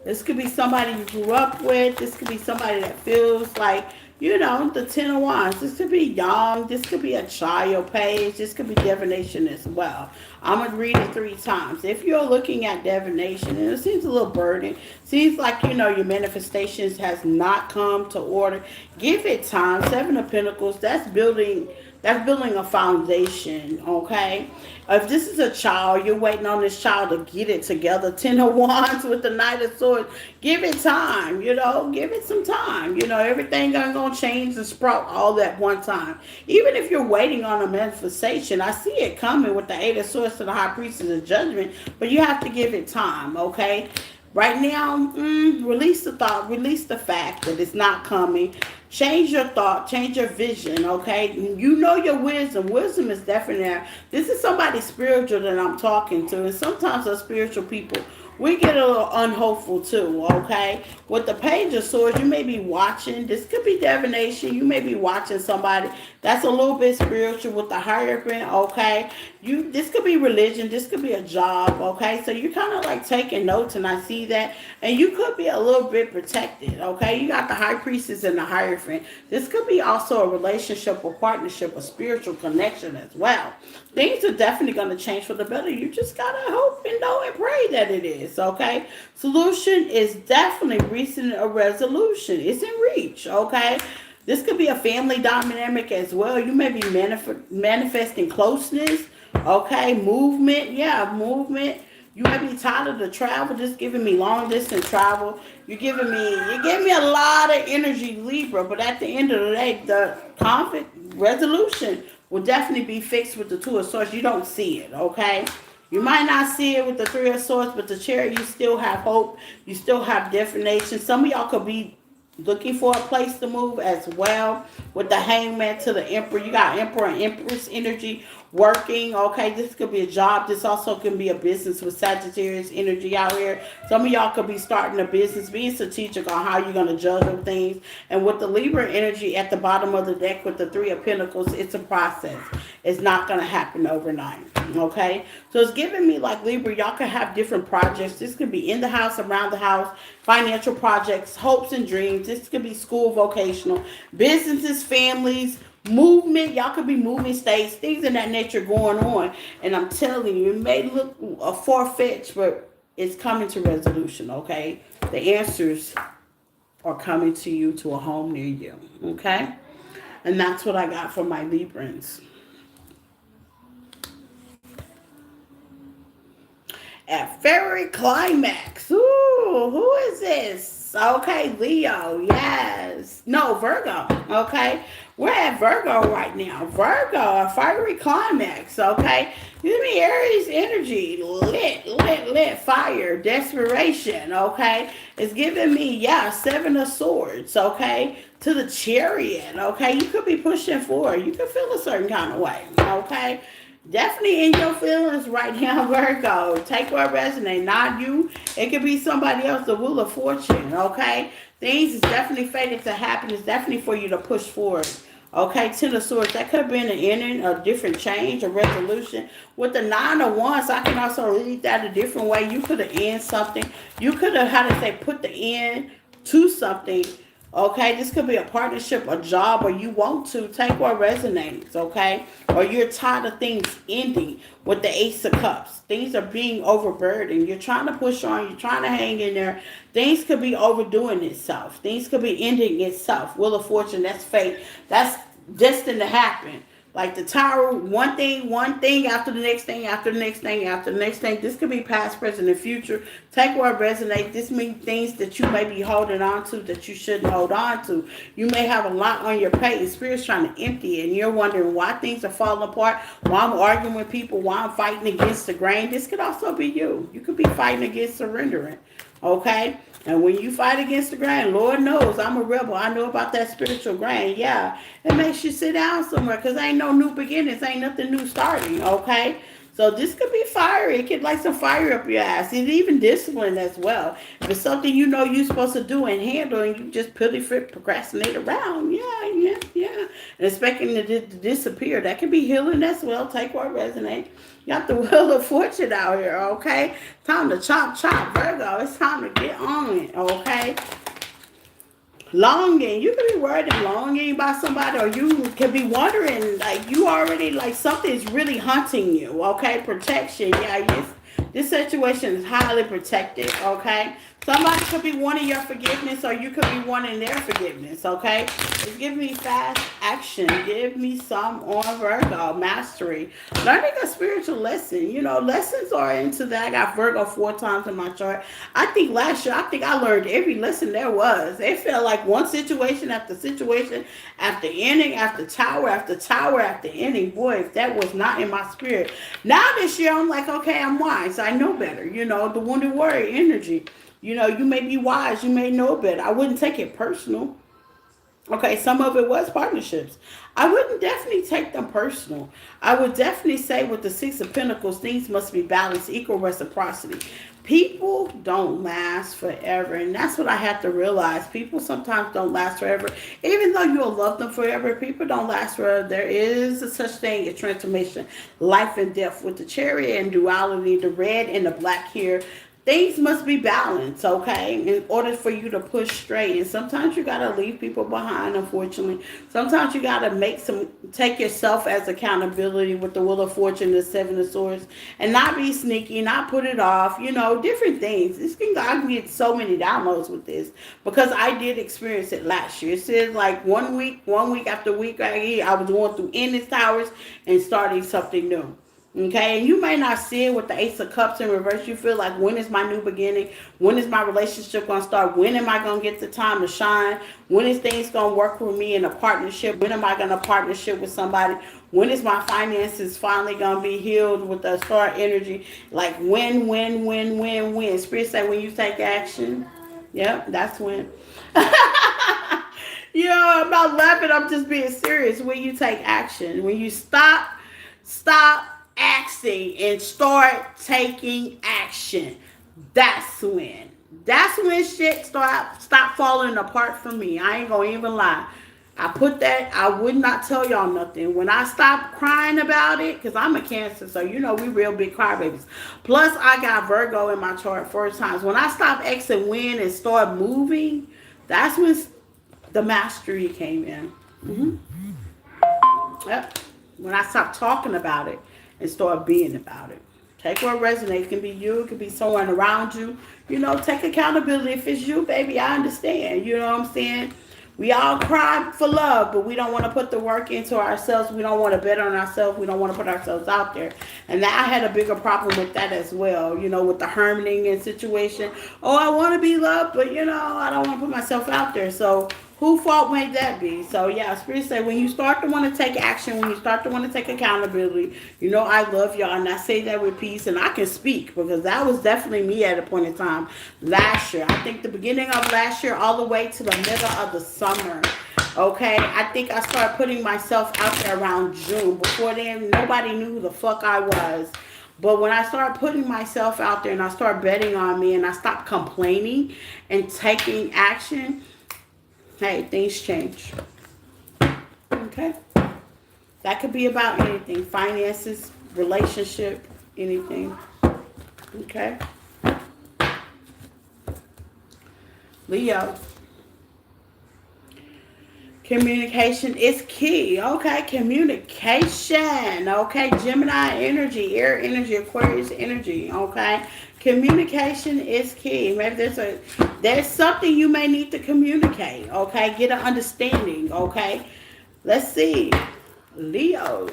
This could be somebody you grew up with. This could be somebody that feels like, the Ten of Wands. This could be young. This could be a child page. This could be divination as well. I'm going to read it 3 times. If you're looking at divination, and it seems a little burden, seems like, your manifestations has not come to order, give it time. Seven of Pentacles, that's building a foundation, okay? If this is a child, you're waiting on this child to get it together. Ten of Wands with the Knight of Swords. Give it time, give it some time. Everything ain't gonna change and sprout all at one time. Even if you're waiting on a manifestation, I see it coming with the Eight of Swords to the High Priestess of Judgment, but you have to give it time, okay? Right now, release the thought, release the fact that it's not coming. Change your thought, change your vision, okay? You know your wisdom. Wisdom is definitely there. This is somebody spiritual that I'm talking to, and sometimes us spiritual people, we get a little unhopeful too, okay? With the Page of Swords, you may be watching. This could be divination. You may be watching somebody that's a little bit spiritual with the Hierophant, okay? This could be religion. This could be a job, okay? So you're kind of like taking notes, and I see that. And you could be a little bit protected, okay? You got the High Priestess and the Hierophant. This could be also a relationship or partnership, a spiritual connection as well. Things are definitely going to change for the better. You just got to hope and know and pray that it is, okay? Solution is definitely reaching a resolution. It's in reach, okay? This could be a family dynamic as well. You may be manifesting closeness, okay? Movement, yeah, movement. You may be tired of the travel, just giving me long distance travel. You give me a lot of energy, Libra, but at the end of the day, the conflict resolution will definitely be fixed with the Two of Swords. You don't see it, okay? You might not see it with the Three of Swords, but the Chariot, you still have hope. You still have definition. Some of y'all could be looking for a place to move as well. With the Hangman to the Emperor, you got Emperor and Empress energy working, okay? This could be a job. This also can be a business with Sagittarius energy out here. Some of y'all could be starting a business, being strategic on how you're going to juggle things. And with the Libra energy at the bottom of the deck with the Three of Pentacles, it's a process. It's not going to happen overnight, okay? So it's giving me like Libra, y'all can have different projects. This could be in the house, around the house, financial projects, hopes and dreams. This could be school, vocational, businesses, families, movement. Y'all could be moving states, things of that nature going on. And I'm telling you, it may look a far-fetched, but it's coming to resolution, okay? The answers are coming to you, to a home near you, okay? And that's what I got for my Librans. At Fairy Climax. Ooh, who is this? Okay, Leo. Yes. No, Virgo. Okay. We're at Virgo right now. Virgo, a Fiery Climax. Okay. Give me Aries energy. Lit. Fire. Desperation. Okay. It's giving me, Seven of Swords. Okay. To the Chariot. Okay. You could be pushing forward. You could feel a certain kind of way. Okay. Definitely in your feelings right now, Virgo. Take what resonates. Not you. It could be somebody else, the Wheel of Fortune, okay? Things is definitely fated to happen. It's definitely for you to push forward. Okay, Ten of Swords. That could have been an ending, a different change, a resolution. With the Nine of Wands, I can also read that a different way. You could have ended something. You could have, put the end to something. Okay, this could be a partnership, a job, or you want to take what resonates, okay? Or you're tired of things ending with the Ace of Cups. Things are being overburdened. You're trying to push on. You're trying to hang in there. Things could be overdoing itself. Things could be ending itself. Wheel of Fortune, that's fate. That's destined to happen. Like the Tower, one thing after the next thing, after the next thing, after the next thing. This could be past, present, and future. Take what resonates. This means things that you may be holding on to that you shouldn't hold on to. You may have a lot on your plate and Spirit's trying to empty it. And you're wondering why things are falling apart, why I'm arguing with people, why I'm fighting against the grain. This could also be you. You could be fighting against surrendering. Okay? And when you fight against the grain, Lord knows I'm a rebel. I know about that spiritual grain. Yeah. It makes you sit down somewhere because ain't no new beginnings. Ain't nothing new starting. Okay? So this could be fiery. It could like some fire up your ass. And even discipline as well. If it's something you know you're supposed to do and handle and you just procrastinate around. Yeah. and expecting it to disappear. That can be healing as well. Take what resonates. You got the Wheel of Fortune out here, okay? Time to chop, chop, Virgo. It's time to get on it, okay? Longing. You can be worried and longing about somebody, or you can be wondering, like, you already, like, something's really hunting you, okay? Protection. Yeah, yes. This situation is highly protected, okay? Somebody could be wanting your forgiveness, or you could be wanting their forgiveness, okay? Just give me fast action. Give me some on Virgo. Mastery. Learning a spiritual lesson. You know, lessons are into that. I got Virgo 4 times in my chart. I think last year, I learned every lesson there was. It felt like one situation after situation, after ending, after tower, after tower, after ending. Boy, if that was not in my spirit. Now this year, I'm like, okay, I'm wise. I know better. You know, the wounded warrior energy. You know, you may be wise, you may know better. I wouldn't take it personal. Okay, some of it was partnerships. I wouldn't definitely take them personal. I would definitely say with the Six of Pentacles, things must be balanced, equal reciprocity. People don't last forever, and that's what I have to realize. People sometimes don't last forever. Even though you'll love them forever, people don't last forever. There is a such thing as transformation, life and death. With the Chariot and duality, the red and the black here, things must be balanced, okay, in order for you to push straight. And sometimes you gotta leave people behind, unfortunately. Sometimes you gotta take yourself as accountability with the Wheel of Fortune, the Seven of Swords, and not be sneaky, not put it off, you know, different things. I can get so many downloads with this because I did experience it last year. It says like one week after week, I was going through endless towers and starting something new. Okay, and you may not see it with the Ace of Cups in reverse. You feel like, when is my new beginning? When is my relationship going to start? When am I going to get the time to shine? When is things going to work for me in a partnership? When am I going to partnership with somebody? When is my finances finally going to be healed with the star energy? Like when. Spirit say when you take action. Yep, that's when. You know, I'm not laughing. I'm just being serious. When you take action. When you stop acting and start taking action. That's when shit stop falling apart for me. I ain't gonna even lie. I would not tell y'all nothing. When I stop crying about it, because I'm a Cancer, so you know we real big crybabies. Plus, I got Virgo in my chart 4 times. When I stop X and win and start moving, that's when the mastery came in. Yep. When I stop talking about it and start being about it. Take what resonates. It can be you. It can be someone around you. You know, take accountability. If it's you, baby, I understand. You know what I'm saying? We all cry for love, but we don't want to put the work into ourselves. We don't want to bet on ourselves. We don't want to put ourselves out there. And that, I had a bigger problem with that as well, you know, with the hermiting and situation. Oh, I want to be loved, but, you know, I don't want to put myself out there. So who fault may that be? So, yeah, Spirit say when you start to want to take action, when you start to want to take accountability, you know I love y'all. And I say that with peace. And I can speak because that was definitely me at a point in time last year. I think the beginning of last year all the way to the middle of the summer. Okay, I think I started putting myself out there around June. Before then, nobody knew who the fuck I was. But when I started putting myself out there and I started betting on me and I stopped complaining and taking action, hey, things change. Okay? That could be about anything. Finances, relationship, anything. Okay? Leo. Communication is key. Okay, communication. Okay, Gemini energy, air energy, Aquarius energy. Okay, communication is key. Maybe there's something you may need to communicate. Okay, get an understanding. Okay, let's see, Leos.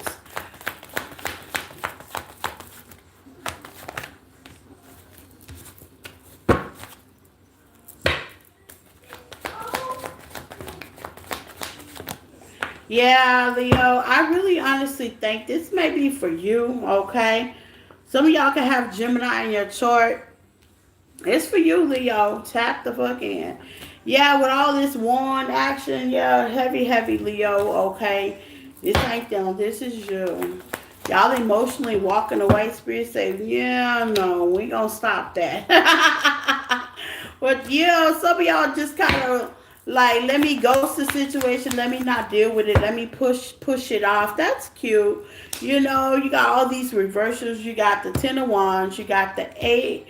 Yeah, Leo, I really honestly think this may be for you, okay? Some of y'all can have Gemini in your chart. It's for you, Leo. Tap the fuck in. Yeah, with all this wand action, yeah, heavy Leo, okay? This ain't them. This is you. Y'all emotionally walking away. Spirit say, yeah, no, we gonna stop that. But, yeah, some of y'all just kind of Like, let me ghost the situation. Let me not deal with it. Let me push it off. That's cute. You know, you got all these reversals. You got the Ten of Wands. You got the Eight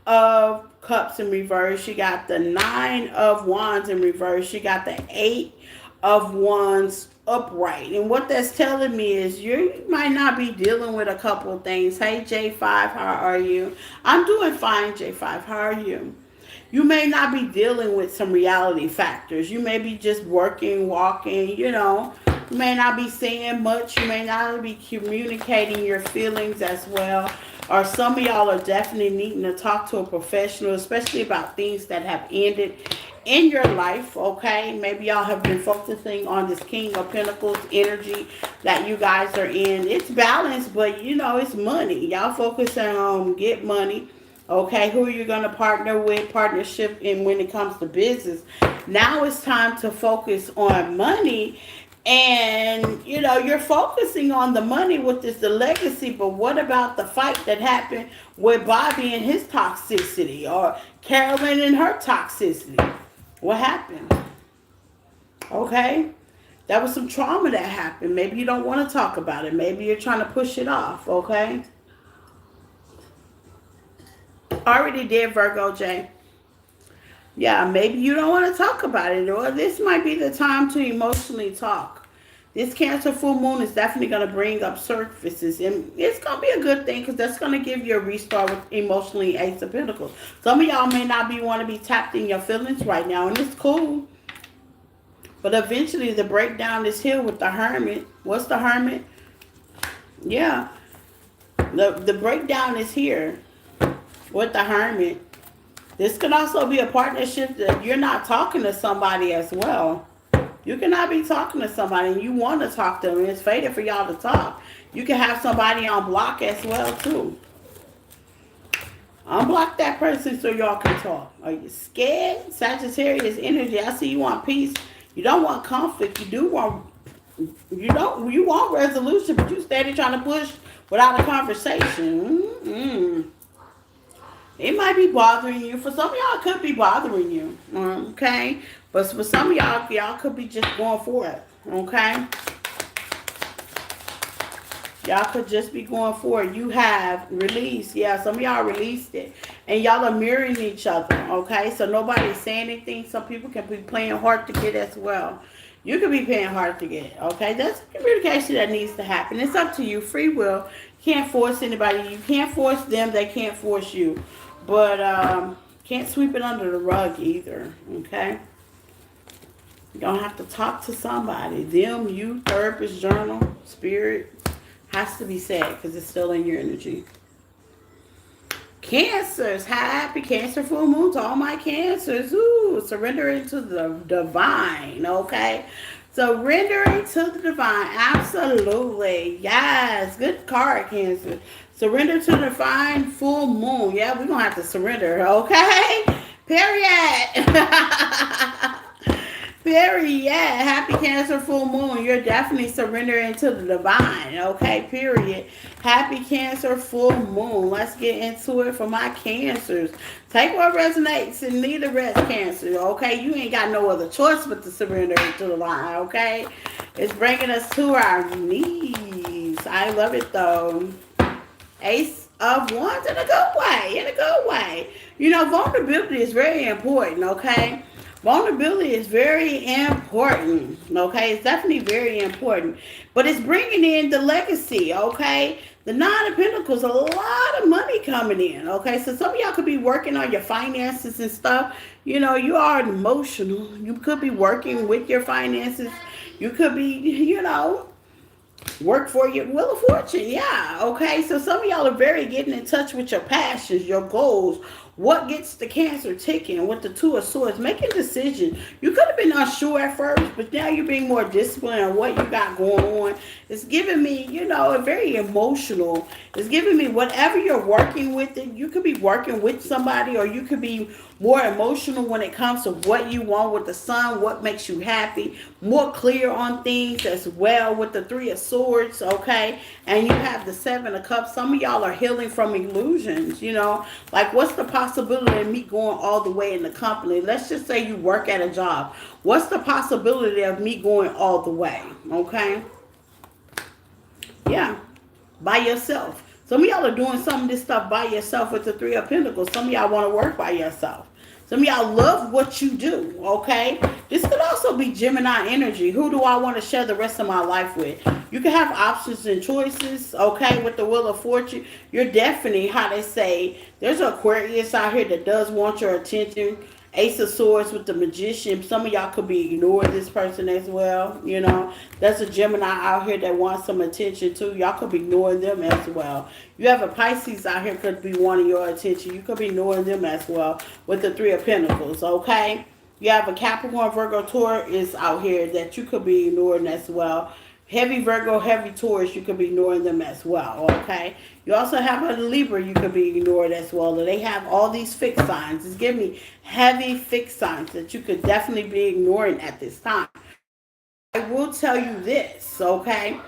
of Cups in reverse. You got the Nine of Wands in reverse. You got the Eight of Wands upright. And what that's telling me is you might not be dealing with a couple of things. Hey, J5, how are you? I'm doing fine, J5. How are you? You may not be dealing with some reality factors. You may be just working, walking, you know. You may not be saying much. You may not be communicating your feelings as well. Or some of y'all are definitely needing to talk to a professional, especially about things that have ended in your life, okay? Maybe y'all have been focusing on this King of Pentacles energy that you guys are in. It's balanced, but, you know, it's money. Y'all focusing on get money. Okay, who are you going to partner with, partnership in when it comes to business? Now it's time to focus on money. And, you know, you're focusing on the money with this, the legacy, but what about the fight that happened with Bobby and his toxicity or Carolyn and her toxicity? What happened? Okay, that was some trauma that happened. Maybe you don't want to talk about it. Maybe you're trying to push it off, okay? Already did, Virgo J. Yeah, maybe you don't want to talk about it, or this might be the time to emotionally talk. This Cancer full moon is definitely going to bring up surfaces, and it's going to be a good thing because that's going to give you a restart with emotionally Ace of Pentacles. Some of y'all may not want to be tapped in your feelings right now, and it's cool. But eventually the breakdown is here with the Hermit. What's the Hermit? Yeah, the breakdown is here with the Hermit. This could also be a partnership that you're not talking to somebody as well. You cannot be talking to somebody and you want to talk to them. It's fated for y'all to talk. You can have somebody on block as well too. Unblock that person so y'all can talk. Are you scared? Sagittarius energy. I see you want peace. You don't want conflict. You want resolution, but you steady trying to push without a conversation. It might be bothering you. For some of y'all, it could be bothering you. Okay? But for some of y'all could be just going for it. Okay? Y'all could just be going for it. You have released. Yeah, some of y'all released it. And y'all are mirroring each other. Okay? So nobody's saying anything. Some people can be playing hard to get as well. You could be playing hard to get. Okay? That's communication that needs to happen. It's up to you. Free will. You can't force anybody. You can't force them. They can't force you. But can't sweep it under the rug either, okay? You're going to have to talk to somebody. Them, you, therapist, journal, spirit. Has to be said because it's still in your energy. Cancers. Happy Cancer full moon to all my Cancers. Ooh, surrendering to the divine, okay? Surrendering to the divine. Absolutely. Yes. Good card, Cancer. Surrender to the divine full moon. Yeah, we're going to have to surrender, okay? Period. Period. Happy Cancer full moon. You're definitely surrendering to the divine, okay? Period. Happy Cancer full moon. Let's get into it for my Cancers. Take what resonates and leave the rest, Cancer, okay? You ain't got no other choice but to surrender to the line, okay? It's bringing us to our knees. I love it, though. Ace of Wands in a good way, in a good way. You know, vulnerability is very important, okay? Vulnerability is very important, okay? It's definitely very important. But it's bringing in the legacy, okay? The Nine of Pentacles, a lot of money coming in, okay? So some of y'all could be working on your finances and stuff. You know, you are emotional. You could be working with your finances. You could be, you know, work for your Wheel of Fortune. Yeah, okay. So some of y'all are very getting in touch with your passions, your goals. What gets the Cancer ticking with the Two of Swords? Making decisions. You could have been unsure at first, but now you're being more disciplined on what you got going on. It's giving me, you know, a very emotional. It's giving me whatever you're working with. You could be working with somebody, or you could be more emotional when it comes to what you want with the Sun, what makes you happy, more clear on things as well with the Three of Swords, okay? And you have the Seven of Cups. Some of y'all are healing from illusions, you know, like what's the possibility of me going all the way in the company? Let's just say you work at a job. What's the possibility of me going all the way? Okay? Yeah, by yourself. Some of y'all are doing some of this stuff by yourself with the Three of Pentacles. Some of y'all want to work by yourself. Some of y'all love what you do, okay? This could also be Gemini energy. Who do I want to share the rest of my life with? You can have options and choices, okay, with the Wheel of Fortune. You're definitely, how they say, there's an Aquarius out here that does want your attention. Ace of Swords with the Magician. Some of y'all could be ignoring this person as well, you know. There's a Gemini out here that wants some attention too. Y'all could be ignoring them as well. You have a Pisces out here could be wanting your attention. You could be ignoring them as well with the Three of Pentacles, okay? You have a Capricorn, Virgo, Taurus out here that you could be ignoring as well. Heavy Virgo, heavy Taurus, you could be ignoring them as well, okay? You also have a Libra you could be ignored as well. They have all these fixed signs. It's giving me heavy fixed signs that you could definitely be ignoring at this time. I will tell you this, okay?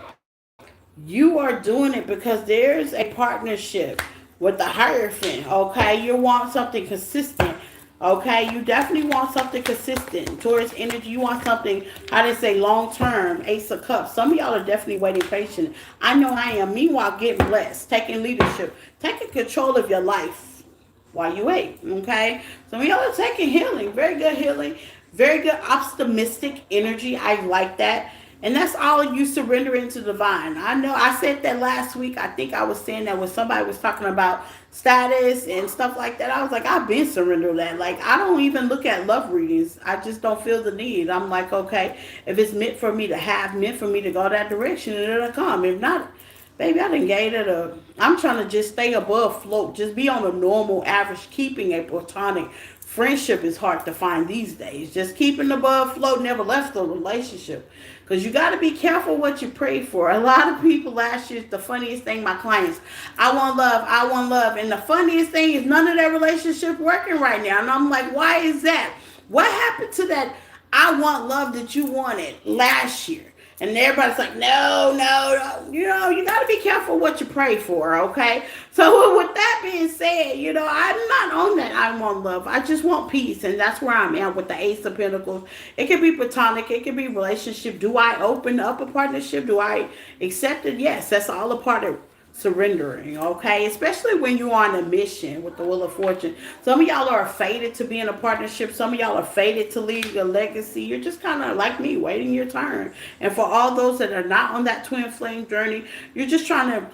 You are doing it because there's a partnership with the Hierophant, okay? You want something consistent. Okay, you definitely want something consistent. Taurus energy, you want something, how they say, long-term. Ace of Cups. Some of y'all are definitely waiting patient. I know I am. Meanwhile, getting blessed, taking leadership, taking control of your life while you wait. Okay, some of y'all are taking healing. Very good healing. Very good optimistic energy. I like that. And that's all you surrendering to divine. I know I said that last week. I think I was saying that when somebody was talking about status and stuff like that. I was like, I've been surrendered that. Like, I don't even look at love readings. I just don't feel the need. I'm like, okay, if it's meant for me to have, meant for me to go that direction, it'll come. If not, baby, I done gave it a... I'm trying to just stay above float. Just be on a normal average. Keeping a platonic friendship is hard to find these days. Just keeping above float never left the relationship. Because you got to be careful what you pray for. A lot of people last year, the funniest thing, my clients, I want love, I want love. And the funniest thing is none of their relationship working right now. And I'm like, why is that? What happened to that I want love that you wanted last year? And everybody's like, no, no, no. You know, you got to be careful what you pray for, okay? So with that being said, you know, I'm not on that I want love. I just want peace, and that's where I'm at with the Ace of Pentacles. It can be platonic. It can be relationship. Do I open up a partnership? Do I accept it? Yes, that's all a part of surrendering, okay? Especially when you're on a mission with the Wheel of Fortune. Some of y'all are fated to be in a partnership. Some of y'all are fated to leave a legacy. You're just kind of like me, waiting your turn. And for all those that are not on that twin flame journey, you're just trying to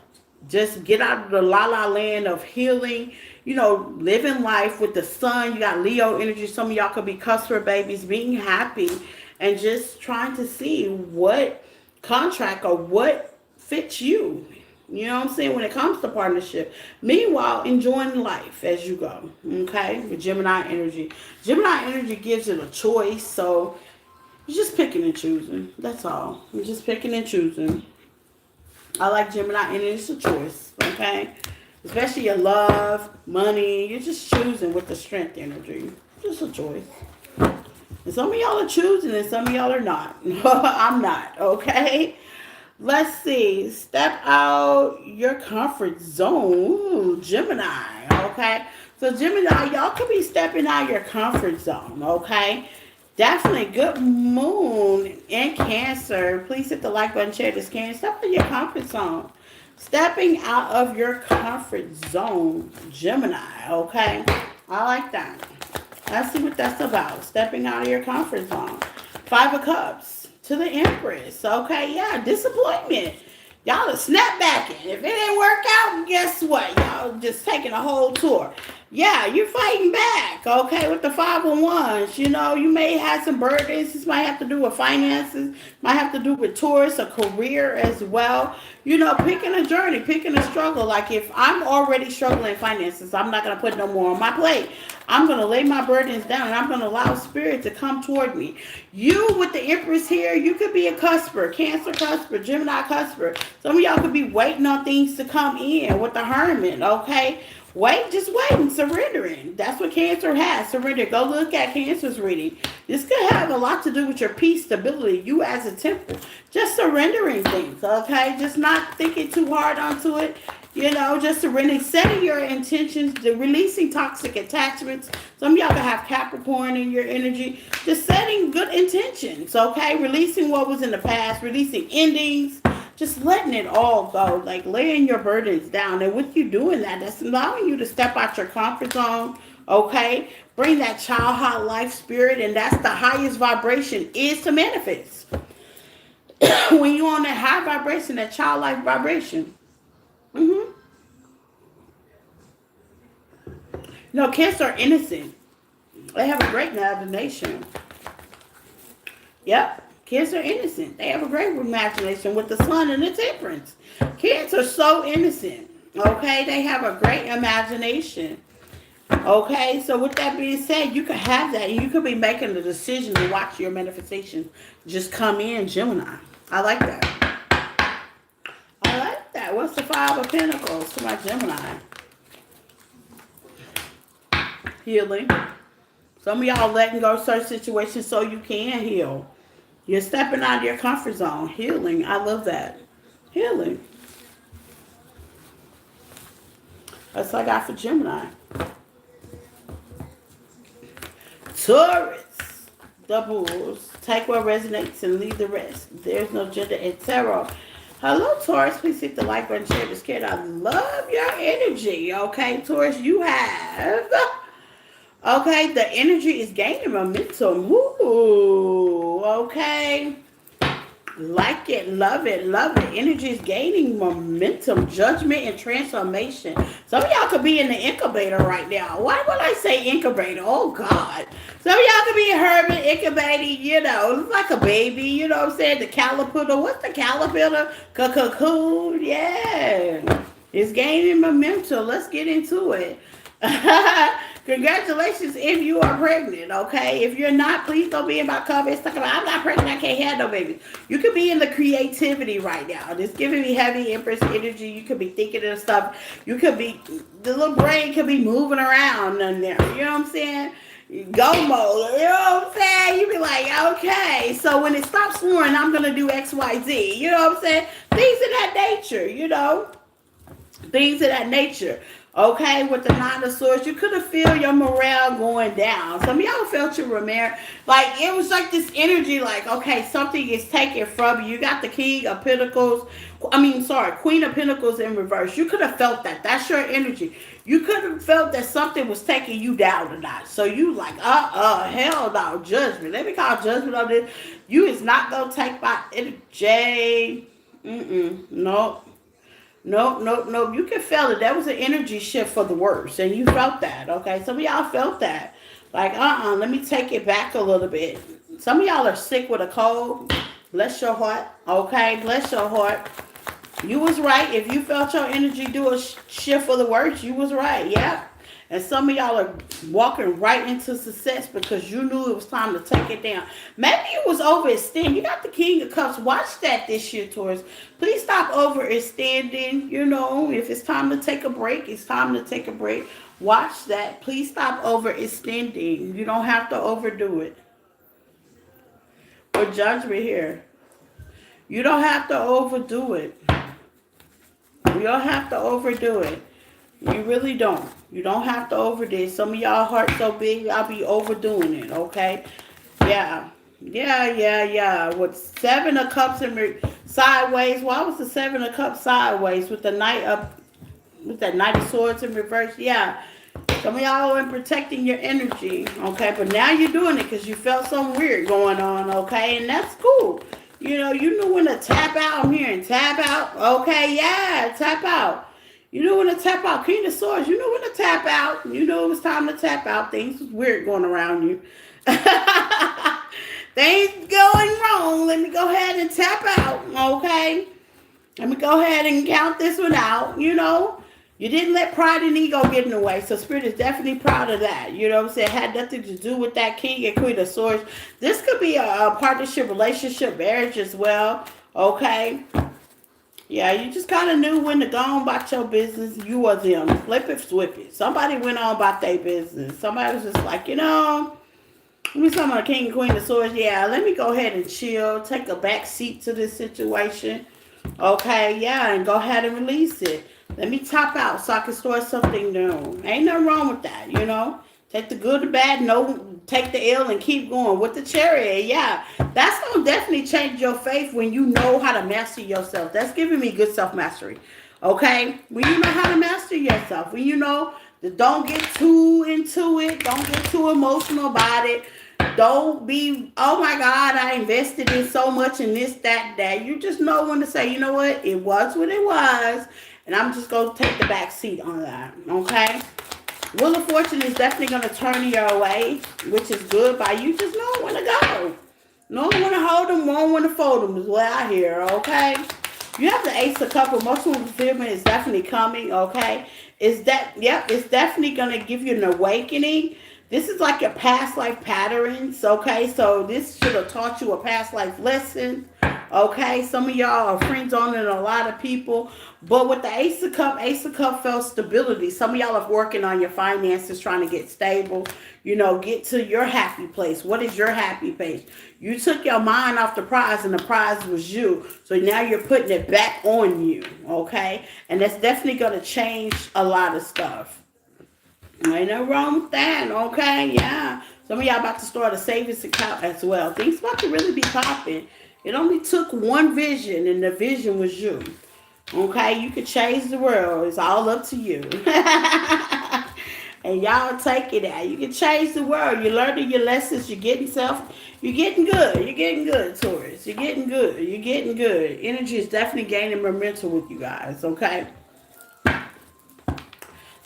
just get out of the la-la land of healing, you know, living life with the sun. You got Leo energy. Some of y'all could be customer babies, being happy and just trying to see what contract or what fits you. You know what I'm saying? When it comes to partnership. Meanwhile, enjoying life as you go. Okay? With Gemini energy. Gemini energy gives it a choice. So, you're just picking and choosing. That's all. You're just picking and choosing. I like Gemini energy. It's a choice. Okay? Especially your love, money. You're just choosing with the strength energy. Just a choice. And some of y'all are choosing and some of y'all are not. I'm not. Okay? Let's see. Step out your comfort zone. Ooh, Gemini. Okay. So Gemini, y'all could be stepping out your comfort zone. Okay. Definitely good moon in Cancer. Please hit the like button, share this can. Step out your comfort zone. Stepping out of your comfort zone, Gemini. Okay. I like that. Let's see what that's about. Stepping out of your comfort zone. 5 of Cups. To the Empress. Okay, yeah, disappointment. Y'all are snapbacking. If it didn't work out, guess what? Y'all just taking a whole tour. Yeah, you're fighting back, okay, with the 5 of Wands. You know, you may have some burdens. This might have to do with finances. Might have to do with Taurus, a career as well. You know, picking a journey, picking a struggle. Like if I'm already struggling in finances, I'm not going to put no more on my plate. I'm going to lay my burdens down and I'm going to allow spirit to come toward me. You with the Empress here, you could be a cusper, Cancer cusper, Gemini cusper. Some of y'all could be waiting on things to come in with the Hermit, okay? Just waiting, surrendering. That's what Cancer has. Surrender. Go look at Cancer's reading. This could have a lot to do with your peace, stability, you as a temple. Just surrendering things, okay? Just not thinking too hard onto it. Just surrendering, setting your intentions, releasing toxic attachments. Some of y'all can have Capricorn in your energy. Just setting good intentions, okay? Releasing what was in the past, releasing endings. Just letting it all go, like laying your burdens down. And with you doing that, that's allowing you to step out your comfort zone, okay? Bring that childhood life spirit, and that's the highest vibration is to manifest. When you're on that high vibration, that childlike vibration. No, kids are innocent. They have a great imagination. Yep. Kids are innocent. They have a great imagination with the sun and the temperance. Kids are so innocent. Okay? They have a great imagination. Okay? So with that being said, you could have that. You could be making the decision to watch your manifestation just come in, Gemini. I like that. I like that. What's the Five of Pentacles to my Gemini? Healing. Some of y'all letting go of certain situations so you can heal. You're stepping out of your comfort zone. Healing. I love that. Healing. That's what I got for Gemini. Taurus. The Bulls. Take what resonates and leave the rest. There's no gender in tarot. Hello, Taurus. Please hit the like button, share this kid. I love your energy. Okay, Taurus, you have... Okay, the energy is gaining momentum. Ooh, okay. Like it, love it, love it. Energy is gaining momentum, judgment, and transformation. Some of y'all could be in the incubator right now. Why would I say incubator? Oh, God. Some of y'all could be a hermit, incubating, it's like a baby, you know what I'm saying? The caterpillar. What's the caterpillar? Cocoon. Yeah. It's gaining momentum. Let's get into it. Congratulations if you are pregnant, okay? If you're not, please don't be in my comments talking about, I'm not pregnant, I can't have no baby. You could be in the creativity right now. It's giving me heavy Empress energy. You could be thinking of stuff. You could be, the little brain could be moving around in there. You know what I'm saying? Go mode. You know what I'm saying? You be like, okay, so when it stops snoring, I'm going to do X, Y, Z. You know what I'm saying? Things of that nature, Things of that nature. Okay, with the Nine of Swords, you could have felt your morale going down. Some of y'all felt your morale, like it was like this energy, like, okay, something is taken from you. You got the King of Pentacles, Queen of Pentacles in reverse. You could have felt that. That's your energy. You could have felt that something was taking you down a notch. So you like, hell no, judgment. Let me call judgment on this. You is not going to take my energy. Nope. Nope. You can feel it. That was an energy shift for the worse. And you felt that, okay? Some of y'all felt that. Like, let me take it back a little bit. Some of y'all are sick with a cold. Bless your heart, okay? Bless your heart. You was right. If you felt your energy do a shift for the worse, you was right, yeah. And some of y'all are walking right into success because you knew it was time to take it down. Maybe you was overextending. You got the King of Cups. Watch that this year, Taurus. Please stop overextending. If it's time to take a break, it's time to take a break. Watch that. Please stop overextending. You don't have to overdo it. Or judgment here. You don't have to overdo it. You don't have to overdo it. You really don't. You don't have to overdo it. Some of y'all heart so big, y'all be overdoing it, okay? Yeah. With Seven of Cups in sideways. Why was the Seven of Cups sideways with the Knight of Swords in reverse? Yeah. Some of y'all are protecting your energy, okay? But now you're doing it because you felt something weird going on, okay? And that's cool. You knew when to tap out. I'm hearing tap out. Okay, yeah, tap out. You knew when to tap out. King of Swords, you knew when to tap out. You knew it was time to tap out. Things was weird going around you. Things going wrong. Let me go ahead and tap out, okay? Let me go ahead and count this one out, You didn't let pride and ego get in the way. So Spirit is definitely proud of that. You know what I'm saying? It had nothing to do with that King and Queen of Swords. This could be a partnership, relationship, marriage as well, okay? Yeah, you just kind of knew when to go on about your business. You or them. Flip it, flip it. Somebody went on about their business. Somebody was just like, let me talk about King and Queen of Swords. Yeah, let me go ahead and chill. Take a back seat to this situation. Okay, yeah, and go ahead and release it. Let me top out so I can start something new. Ain't nothing wrong with that. Take the good, the bad, no, take the ill and keep going with the chariot. Yeah, that's gonna definitely change your faith when you know how to master yourself. That's giving me good self mastery. Okay, when you know how to master yourself, when you know that don't get too into it, don't get too emotional about it. Don't be, oh my God, I invested in so much in this, that, that. You just know when to say, you know what, it was what it was, and I'm just going to take the back seat on that, okay? Wheel of Fortune is definitely going to turn your way, which is good by you just knowing when to go. Knowing when to hold them, knowing when to fold them is what I hear, okay? You have the Ace of Cups. Emotional fulfillment is definitely coming, okay? It's definitely going to give you an awakening. This is like your past life patterns, okay? So this should have taught you a past life lesson, okay? Some of y'all are friends on it, a lot of people. But with the Ace of Cup felt stability. Some of y'all are working on your finances, trying to get stable, get to your happy place. What is your happy place? You took your mind off the prize, and the prize was you. So now you're putting it back on you, okay? And that's definitely going to change a lot of stuff. Ain't no wrong with that, okay? Yeah. Some of y'all about to start a savings account as well. Things about to really be popping. It only took one vision, and the vision was you. Okay? You could change the world. It's all up to you. And y'all take it out. You can change the world. You're learning your lessons. You're getting good. You're getting good, Taurus. You're getting good. You're getting good. Energy is definitely gaining momentum with you guys, okay?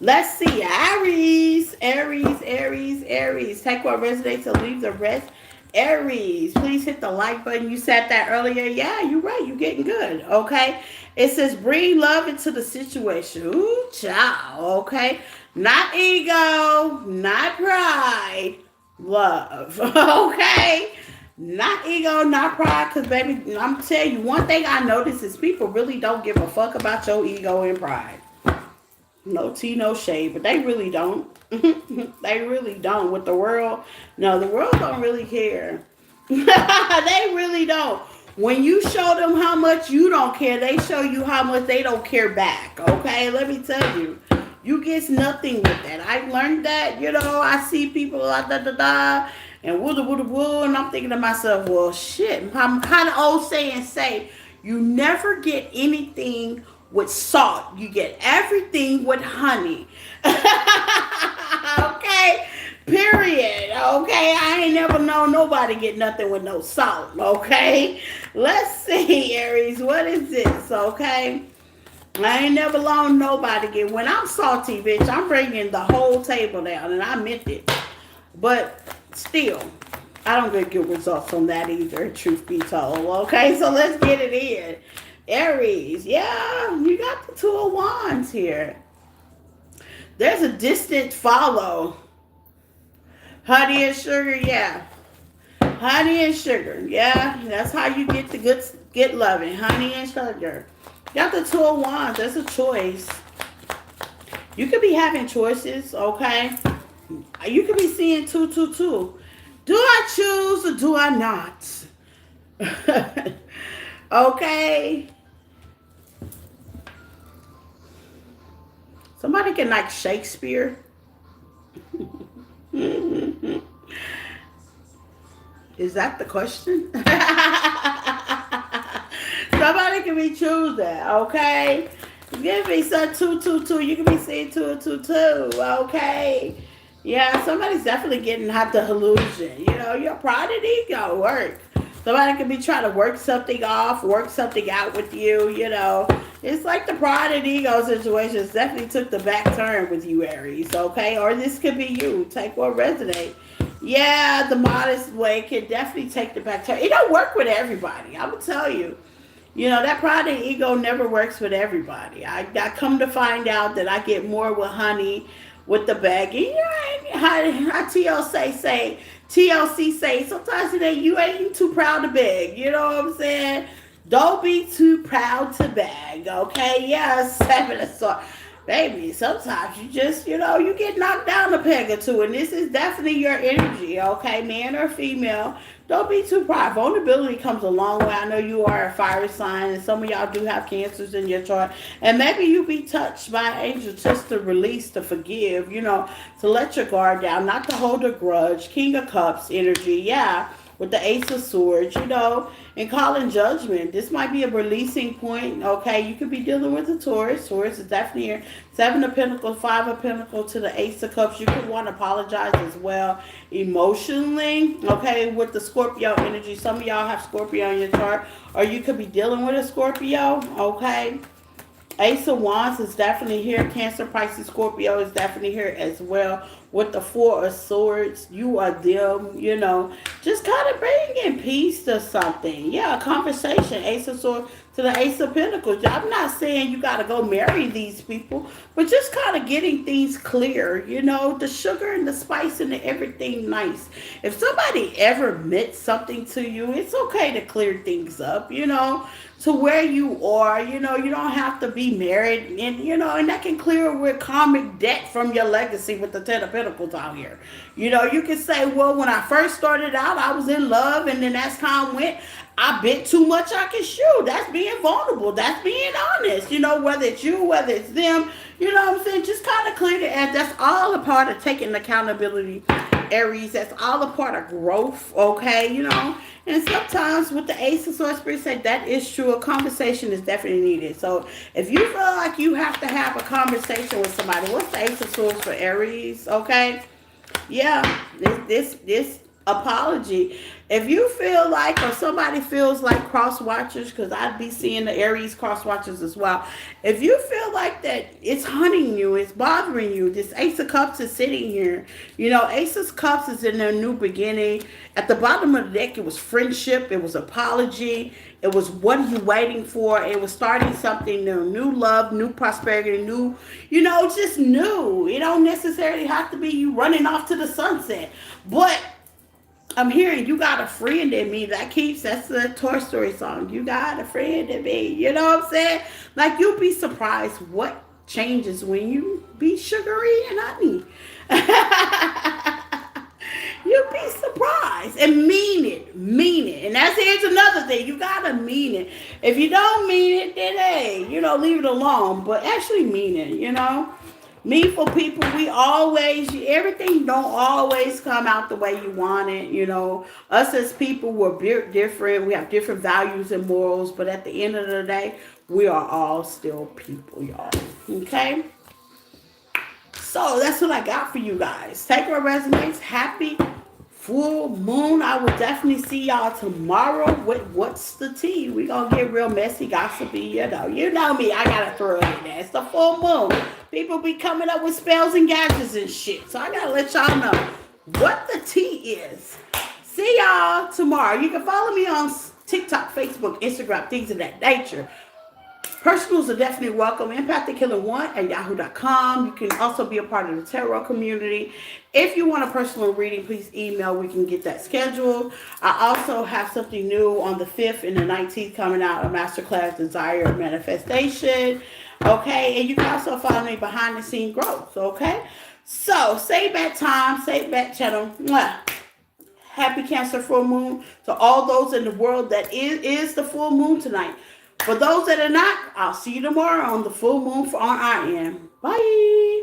Let's see. Aries. Take what resonates and leave the rest. Aries, please hit the like button. You said that earlier. Yeah, you're right. You're getting good. Okay. It says bring love into the situation. Ooh, child. Okay. Not ego, not pride. Love. Okay. Not ego, not pride. Because, baby, I'm telling you, one thing I notice is people really don't give a fuck about your ego and pride. No tea, no shade, but they really don't. They really don't. With the world, no, the world don't really care. They really don't. When you show them how much you don't care, they show you how much they don't care back. Okay, let me tell you. You get nothing with that. I learned that, I see people like and woo, and I'm thinking to myself, well, shit. How the old saying say, you never get anything with salt. You get everything with honey. Okay? Period. Okay? I ain't never known nobody get nothing with no salt. Okay? Let's see, Aries. What is this? Okay? I ain't never known nobody get. When I'm salty, bitch, I'm bringing the whole table down, and I meant it. But still, I don't get good results on that either, truth be told. Okay? So let's get it in. Aries, yeah, you got the Two of Wands here. There's a distant follow. Honey and sugar, yeah. Honey and sugar, yeah. That's how you get the get loving. Honey and sugar. Got the Two of Wands. That's a choice. You could be having choices, okay? You could be seeing 222. Do I choose or do I not? Okay. Somebody can like Shakespeare. Is that the question? Somebody can be choosing, okay? Give me some 222. You can be seeing 222, okay? Yeah, somebody's definitely getting hot the illusion. Your pride and ego work. Somebody could be trying to work something off, work something out with you, It's like the pride and ego situations definitely took the back turn with you, Aries, okay? Or this could be you. Take what resonates. Yeah, the modest way can definitely take the back turn. It don't work with everybody. I'm going to tell you. That pride and ego never works with everybody. I come to find out that I get more with honey, with the bagging. How TLC say, sometimes you ain't too proud to beg. You know what I'm saying? Don't be too proud to beg, okay? Yeah, seven of swords. Baby, sometimes you just, you get knocked down a peg or two, and this is definitely your energy, okay? Man or female, don't be too proud. Vulnerability comes a long way. I know you are a fire sign, and some of y'all do have cancers in your chart, and maybe you be touched by an angel just to release, to forgive, to let your guard down, not to hold a grudge. King of Cups energy, yeah, with the Ace of Swords, and calling judgment. This might be a releasing point. Okay, you could be dealing with a Taurus. Taurus is definitely here. Seven of Pentacles, Five of Pentacles to the Ace of Cups. You could want to apologize as well emotionally. Okay, with the Scorpio energy. Some of y'all have Scorpio in your chart, or you could be dealing with a Scorpio. Okay. Ace of Wands is definitely here. Cancer, Pisces, Scorpio is definitely here as well. With the Four of Swords, you are them, just kind of bringing peace to something. Yeah, a conversation. Ace of Swords to the Ace of Pentacles. I'm not saying you got to go marry these people, but just kind of getting things clear, the sugar and the spice and the everything nice. If somebody ever meant something to you, it's okay to clear things up, to where you are, you don't have to be married, and that can clear with karmic debt from your legacy with the Ten of Pentacles out here. You can say, well, when I first started out, I was in love, and then as time went, I bit too much I can chew. That's being vulnerable. That's being honest. Whether it's you, whether it's them, what I'm saying? Just kind of clear the air. That's all a part of taking accountability, Aries. That's all a part of growth, okay? And sometimes with the Ace of Swords, Spirit said that is true. A conversation is definitely needed. So if you feel like you have to have a conversation with somebody, what's the Ace of Swords for Aries, okay? Yeah, this apology. If you feel like, or somebody feels like cross watchers, because I'd be seeing the Aries cross watchers as well. If you feel like that it's hunting you, it's bothering you, this Ace of Cups is sitting here. Ace of Cups is in a new beginning. At the bottom of the deck, it was friendship, it was apology, it was what are you waiting for? It was starting something new love, new prosperity, new, just new. It don't necessarily have to be you running off to the sunset, but I'm hearing you got a friend in me. That's the Toy Story song. You got a friend in me. You know what I'm saying? Like, you'll be surprised what changes when you be sugary and honey. You'll be surprised. And mean it. Mean it. And here's another thing. You gotta mean it. If you don't mean it, then hey, leave it alone. But actually mean it, Meaningful people, everything don't always come out the way you want it, Us as people, we're different. We have different values and morals, but at the end of the day, we are all still people, y'all. Okay? So that's what I got for you guys. Take my resumes. Happy full moon. I will definitely see y'all tomorrow with What's the Tea. We gonna get real messy, gossipy, You know me, I gotta throw it in there. It's the full moon. People be coming up with spells and gadgets and shit. So I gotta let y'all know what the tea is. See y'all tomorrow. You can follow me on TikTok, Facebook, Instagram, things of that nature. Personals are definitely welcome. EmpathicHealer1@yahoo.com. You can also be a part of the tarot community. If you want a personal reading, please email. We can get that scheduled. I also have something new on the 5th and the 19th coming out, a masterclass, Desire of Manifestation. Okay, and you can also follow me behind the scene growth. Okay, so save that time, save that channel. Mwah. Happy Cancer full moon to all those in the world that is the full moon tonight. For those that are not, I'll see you tomorrow on the full moon on our end. Bye.